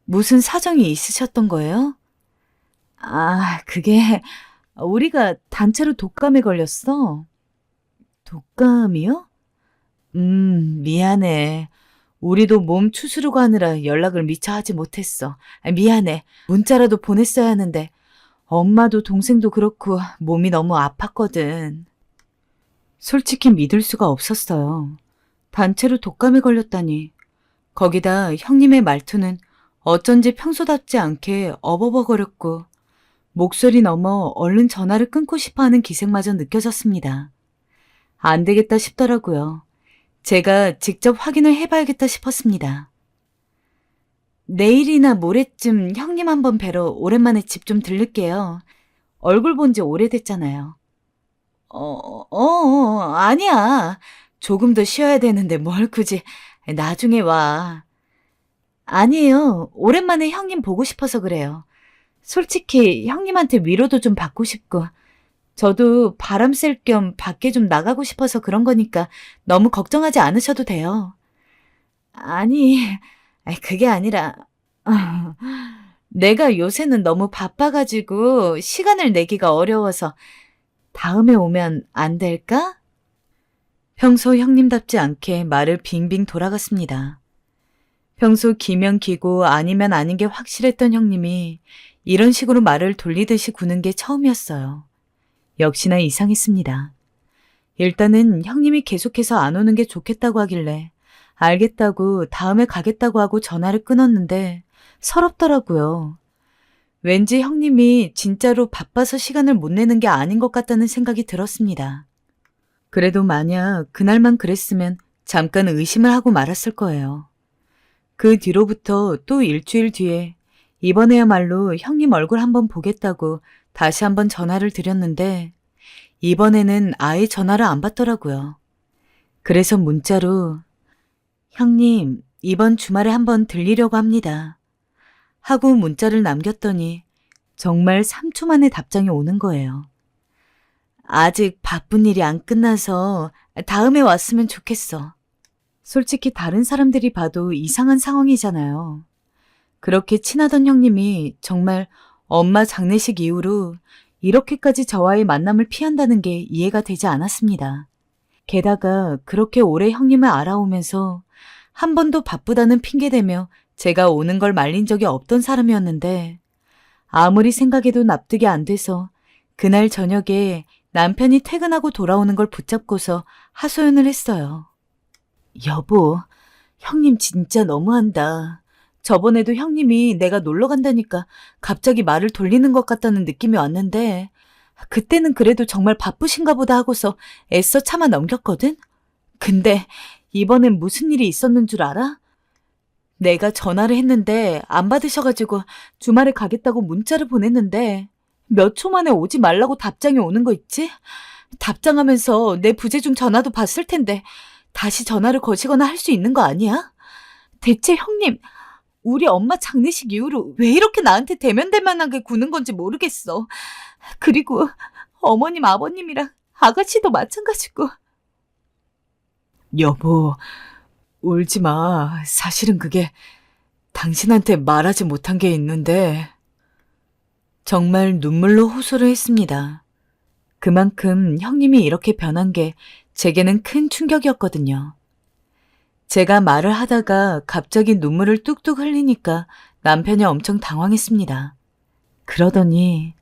무슨 사정이 있으셨던 거예요? 아, 그게 우리가 단체로 독감에 걸렸어. 독감이요? 미안해. 우리도 몸 추스르고 하느라 연락을 미처 하지 못했어. 미안해. 문자라도 보냈어야 하는데 엄마도 동생도 그렇고 몸이 너무 아팠거든. 솔직히 믿을 수가 없었어요. 단체로 독감에 걸렸다니. 거기다 형님의 말투는 어쩐지 평소답지 않게 어버버거렸고 목소리 넘어 얼른 전화를 끊고 싶어하는 기색마저 느껴졌습니다. 안 되겠다 싶더라고요. 제가 직접 확인을 해봐야겠다 싶었습니다. 내일이나 모레쯤 형님 한번 뵈러 오랜만에 집 좀 들를게요. 얼굴 본 지 오래됐잖아요. 아니야. 조금 더 쉬어야 되는데 뭘 굳이 나중에 와. 아니에요. 오랜만에 형님 보고 싶어서 그래요. 솔직히 형님한테 위로도 좀 받고 싶고 저도 바람 쐴 겸 밖에 좀 나가고 싶어서 그런 거니까 너무 걱정하지 않으셔도 돼요. 아니, 그게 아니라 내가 요새는 너무 바빠가지고 시간을 내기가 어려워서 다음에 오면 안 될까? 평소 형님답지 않게 말을 빙빙 돌아갔습니다. 평소 기면 기고 아니면 아닌 게 확실했던 형님이 이런 식으로 말을 돌리듯이 구는 게 처음이었어요. 역시나 이상했습니다. 일단은 형님이 계속해서 안 오는 게 좋겠다고 하길래 알겠다고 다음에 가겠다고 하고 전화를 끊었는데 서럽더라고요. 왠지 형님이 진짜로 바빠서 시간을 못 내는 게 아닌 것 같다는 생각이 들었습니다. 그래도 만약 그날만 그랬으면 잠깐 의심을 하고 말았을 거예요. 그 뒤로부터 또 일주일 뒤에 이번에야말로 형님 얼굴 한번 보겠다고 다시 한번 전화를 드렸는데 이번에는 아예 전화를 안 받더라고요. 그래서 문자로 형님 이번 주말에 한번 들리려고 합니다. 하고 문자를 남겼더니 정말 3초 만에 답장이 오는 거예요. 아직 바쁜 일이 안 끝나서 다음에 왔으면 좋겠어. 솔직히 다른 사람들이 봐도 이상한 상황이잖아요. 그렇게 친하던 형님이 정말 엄마 장례식 이후로 이렇게까지 저와의 만남을 피한다는 게 이해가 되지 않았습니다. 게다가 그렇게 오래 형님을 알아오면서 한 번도 바쁘다는 핑계대며 제가 오는 걸 말린 적이 없던 사람이었는데 아무리 생각해도 납득이 안 돼서 그날 저녁에 남편이 퇴근하고 돌아오는 걸 붙잡고서 하소연을 했어요. 여보, 형님 진짜 너무한다. 저번에도 형님이 내가 놀러 간다니까 갑자기 말을 돌리는 것 같다는 느낌이 왔는데 그때는 그래도 정말 바쁘신가 보다 하고서 애써 참아 넘겼거든? 근데 이번엔 무슨 일이 있었는 줄 알아? 내가 전화를 했는데 안 받으셔가지고 주말에 가겠다고 문자를 보냈는데 몇 초 만에 오지 말라고 답장이 오는 거 있지? 답장하면서 내 부재중 전화도 봤을 텐데 다시 전화를 거시거나 할 수 있는 거 아니야? 대체 형님, 우리 엄마 장례식 이후로 왜 이렇게 나한테 대면대면하게 구는 건지 모르겠어. 그리고 어머님, 아버님이랑 아가씨도 마찬가지고. 여보, 울지 마. 사실은 그게 당신한테 말하지 못한 게 있는데. 정말 눈물로 호소를 했습니다. 그만큼 형님이 이렇게 변한 게 제게는 큰 충격이었거든요. 제가 말을 하다가 갑자기 눈물을 뚝뚝 흘리니까 남편이 엄청 당황했습니다. 그러더니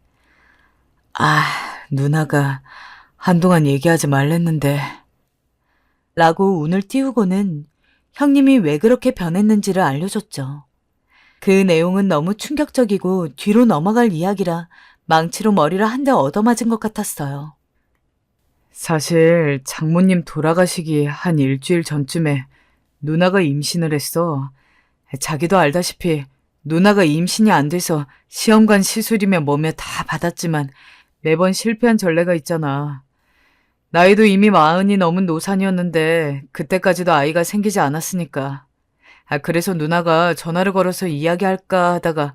누나가 한동안 얘기하지 말랬는데 라고 운을 띄우고는 형님이 왜 그렇게 변했는지를 알려줬죠. 그 내용은 너무 충격적이고 뒤로 넘어갈 이야기라 망치로 머리를 한 대 얻어맞은 것 같았어요. 사실 장모님 돌아가시기 한 일주일 전쯤에 누나가 임신을 했어. 자기도 알다시피 누나가 임신이 안 돼서 시험관 시술이며 뭐며 다 받았지만 매번 실패한 전례가 있잖아. 나이도 이미 40이 넘은 노산이었는데 그때까지도 아이가 생기지 않았으니까. 그래서 누나가 전화를 걸어서 이야기할까 하다가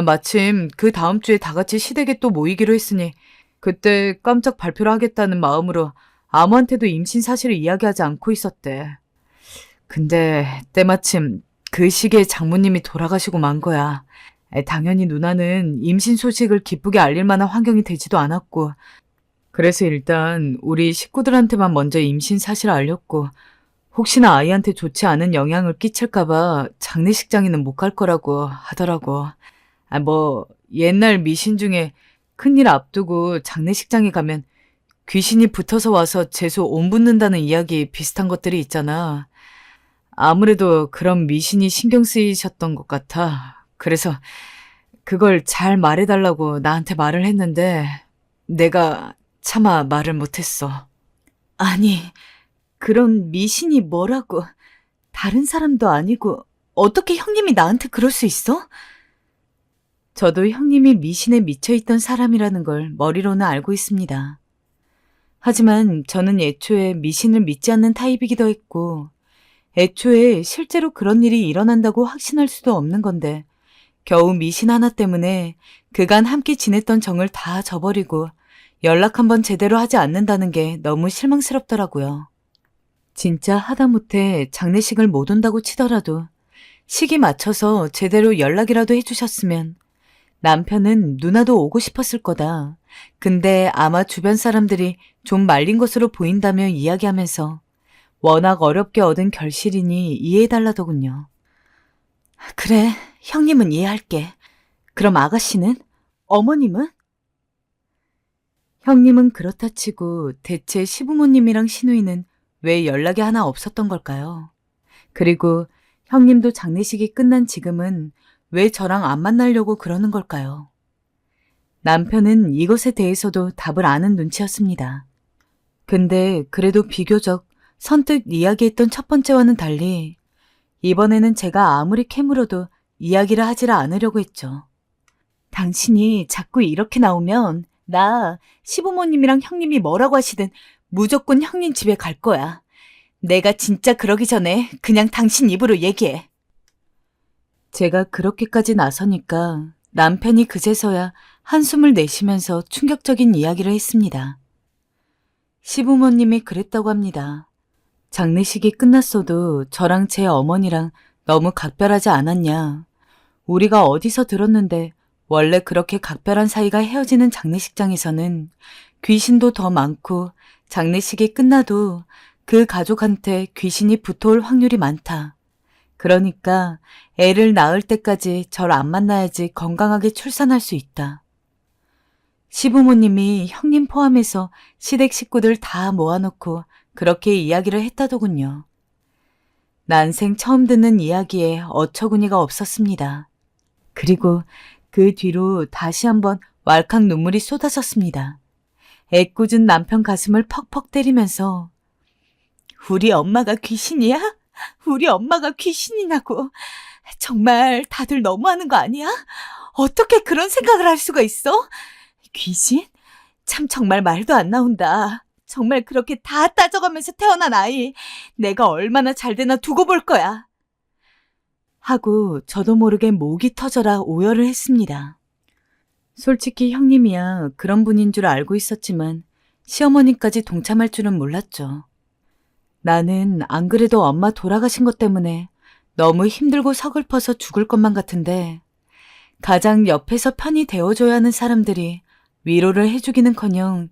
마침 그 다음 주에 다 같이 시댁에 또 모이기로 했으니 그때 깜짝 발표를 하겠다는 마음으로 아무한테도 임신 사실을 이야기하지 않고 있었대. 근데 때마침 그 시기에 장모님이 돌아가시고 만 거야. 당연히 누나는 임신 소식을 기쁘게 알릴 만한 환경이 되지도 않았고, 그래서 일단 우리 식구들한테만 먼저 임신 사실을 알렸고, 혹시나 아이한테 좋지 않은 영향을 끼칠까봐 장례식장에는 못 갈 거라고 하더라고. 옛날 미신 중에 큰일 앞두고 장례식장에 가면 귀신이 붙어서 와서 재수 온 붓는다는 이야기 비슷한 것들이 있잖아. 아무래도 그런 미신이 신경 쓰이셨던 것 같아. 그래서 그걸 잘 말해달라고 나한테 말을 했는데 내가 차마 말을 못했어. 아니, 그런 미신이 뭐라고. 다른 사람도 아니고 어떻게 형님이 나한테 그럴 수 있어? 저도 형님이 미신에 미쳐있던 사람이라는 걸 머리로는 알고 있습니다. 하지만 저는 애초에 미신을 믿지 않는 타입이기도 했고, 애초에 실제로 그런 일이 일어난다고 확신할 수도 없는 건데, 겨우 미신 하나 때문에 그간 함께 지냈던 정을 다 저버리고 연락 한번 제대로 하지 않는다는 게 너무 실망스럽더라고요. 진짜 하다못해 장례식을 못 온다고 치더라도 시기 맞춰서 제대로 연락이라도 해주셨으면 남편은 누나도 오고 싶었을 거다. 근데 아마 주변 사람들이 좀 말린 것으로 보인다며 이야기하면서 워낙 어렵게 얻은 결실이니 이해해달라더군요. 그래, 형님은 이해할게. 그럼 아가씨는? 어머님은? 형님은 그렇다 치고 대체 시부모님이랑 시누이는 왜 연락이 하나 없었던 걸까요? 그리고 형님도 장례식이 끝난 지금은 왜 저랑 안 만나려고 그러는 걸까요? 남편은 이것에 대해서도 답을 아는 눈치였습니다. 근데 그래도 비교적 선뜻 이야기했던 첫 번째와는 달리 이번에는 제가 아무리 캐물어도 이야기를 하지를 않으려고 했죠. 당신이 자꾸 이렇게 나오면 나 시부모님이랑 형님이 뭐라고 하시든 무조건 형님 집에 갈 거야. 내가 진짜 그러기 전에 그냥 당신 입으로 얘기해. 제가 그렇게까지 나서니까 남편이 그제서야 한숨을 내쉬면서 충격적인 이야기를 했습니다. 시부모님이 그랬다고 합니다. 장례식이 끝났어도 저랑 제 어머니랑 너무 각별하지 않았냐. 우리가 어디서 들었는데 원래 그렇게 각별한 사이가 헤어지는 장례식장에서는 귀신도 더 많고 장례식이 끝나도 그 가족한테 귀신이 붙어올 확률이 많다. 그러니까 애를 낳을 때까지 절 안 만나야지 건강하게 출산할 수 있다. 시부모님이 형님 포함해서 시댁 식구들 다 모아놓고 그렇게 이야기를 했다더군요. 난생 처음 듣는 이야기에 어처구니가 없었습니다. 그리고 그 뒤로 다시 한번 왈칵 눈물이 쏟아졌습니다. 애꿎은 남편 가슴을 퍽퍽 때리면서 우리 엄마가 귀신이야? 우리 엄마가 귀신이냐고. 정말 다들 너무하는 거 아니야? 어떻게 그런 생각을 할 수가 있어? 귀신? 참 정말 말도 안 나온다. 정말 그렇게 다 따져가면서 태어난 아이. 내가 얼마나 잘 되나 두고 볼 거야. 하고 저도 모르게 목이 터져라 오열을 했습니다. 솔직히 형님이야 그런 분인 줄 알고 있었지만 시어머니까지 동참할 줄은 몰랐죠. 나는 안 그래도 엄마 돌아가신 것 때문에 너무 힘들고 서글퍼서 죽을 것만 같은데 가장 옆에서 편히 대어줘야 하는 사람들이 위로를 해주기는커녕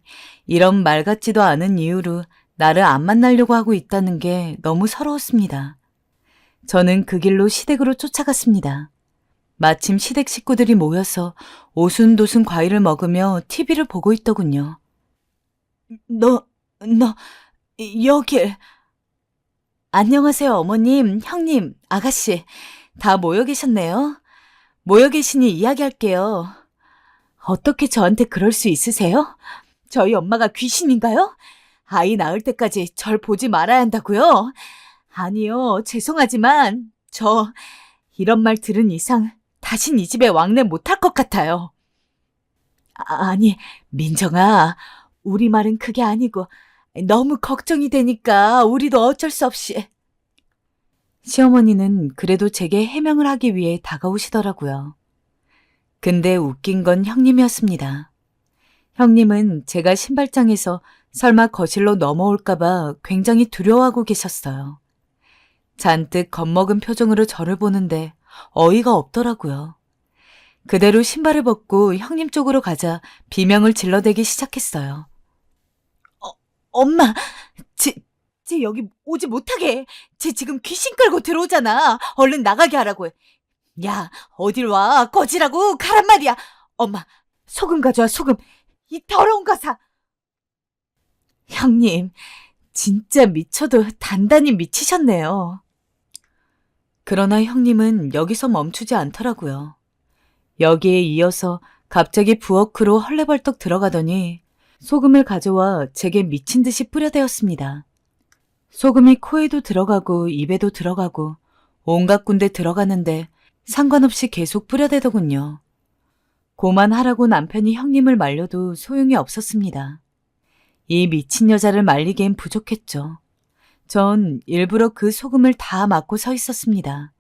이런 말 같지도 않은 이유로 나를 안 만나려고 하고 있다는 게 너무 서러웠습니다. 저는 그 길로 시댁으로 쫓아갔습니다. 마침 시댁 식구들이 모여서 오순도순 과일을 먹으며 TV를 보고 있더군요. 너 여길. 안녕하세요, 어머님, 형님, 아가씨. 다 모여 계셨네요. 모여 계시니 이야기할게요. 어떻게 저한테 그럴 수 있으세요? 저희 엄마가 귀신인가요? 아이 낳을 때까지 절 보지 말아야 한다고요? 아니요, 죄송하지만 저 이런 말 들은 이상 다신 이 집에 왕래 못할 것 같아요. 아니, 민정아, 우리 말은 그게 아니고 너무 걱정이 되니까 우리도 어쩔 수 없이. 시어머니는 그래도 제게 해명을 하기 위해 다가오시더라고요. 근데 웃긴 건 형님이었습니다. 형님은 제가 신발장에서 설마 거실로 넘어올까봐 굉장히 두려워하고 계셨어요. 잔뜩 겁먹은 표정으로 저를 보는데 어이가 없더라고요. 그대로 신발을 벗고 형님 쪽으로 가자 비명을 질러대기 시작했어요. 엄마, 쟤 여기 오지 못하게. 쟤 지금 귀신 끌고 들어오잖아. 얼른 나가게 하라고 해. 야, 어딜 와. 꺼지라고. 가란 말이야. 엄마, 소금 가져와, 소금. 이 더러운 거사. 형님, 진짜 미쳐도 단단히 미치셨네요. 그러나 형님은 여기서 멈추지 않더라고요. 여기에 이어서 갑자기 부엌으로 헐레벌떡 들어가더니 소금을 가져와 제게 미친 듯이 뿌려대었습니다. 소금이 코에도 들어가고 입에도 들어가고 온갖 군데 들어가는데 상관없이 계속 뿌려대더군요. 고만하라고 남편이 형님을 말려도 소용이 없었습니다. 이 미친 여자를 말리기엔 부족했죠. 전 일부러 그 소금을 다 맞고 서 있었습니다.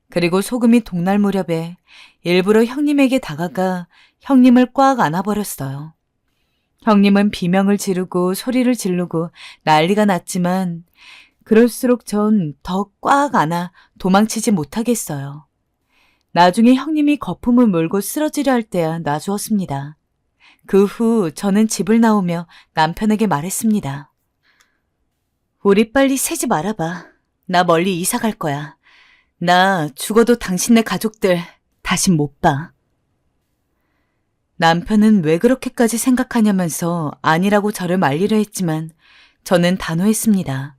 그리고 소금이 동날 무렵에 일부러 형님에게 다가가 형님을 꽉 안아버렸어요. 형님은 비명을 지르고 소리를 지르고 난리가 났지만 그럴수록 전 더 꽉 안아 도망치지 못하겠어요. 나중에 형님이 거품을 물고 쓰러지려 할 때야 놔주었습니다. 그 후 저는 집을 나오며 남편에게 말했습니다. 우리 빨리 새집 알아봐. 나 멀리 이사 갈 거야. 나 죽어도 당신네 가족들 다신 못 봐. 남편은 왜 그렇게까지 생각하냐면서 아니라고 저를 말리려 했지만 저는 단호했습니다.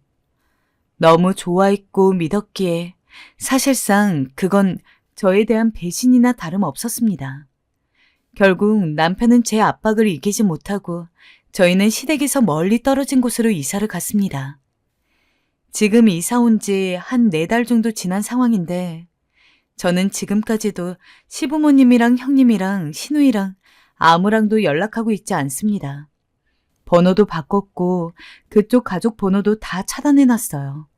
너무 좋아했고 믿었기에 사실상 그건 저에 대한 배신이나 다름없었습니다. 결국 남편은 제 압박을 이기지 못하고 저희는 시댁에서 멀리 떨어진 곳으로 이사를 갔습니다. 지금 이사 온 지 한 4달 정도 지난 상황인데 저는 지금까지도 시부모님이랑 형님이랑 시누이랑 아무랑도 연락하고 있지 않습니다. 번호도 바꿨고 그쪽 가족 번호도 다 차단해놨어요.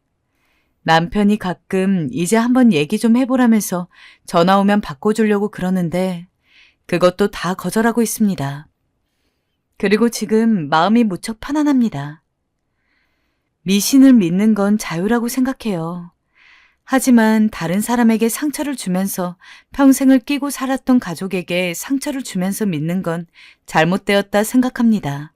남편이 가끔 이제 한번 얘기 좀 해보라면서 전화 오면 바꿔주려고 그러는데 그것도 다 거절하고 있습니다. 그리고 지금 마음이 무척 편안합니다. 미신을 믿는 건 자유라고 생각해요. 하지만 다른 사람에게 상처를 주면서 평생을 끼고 살았던 가족에게 상처를 주면서 믿는 건 잘못되었다 생각합니다.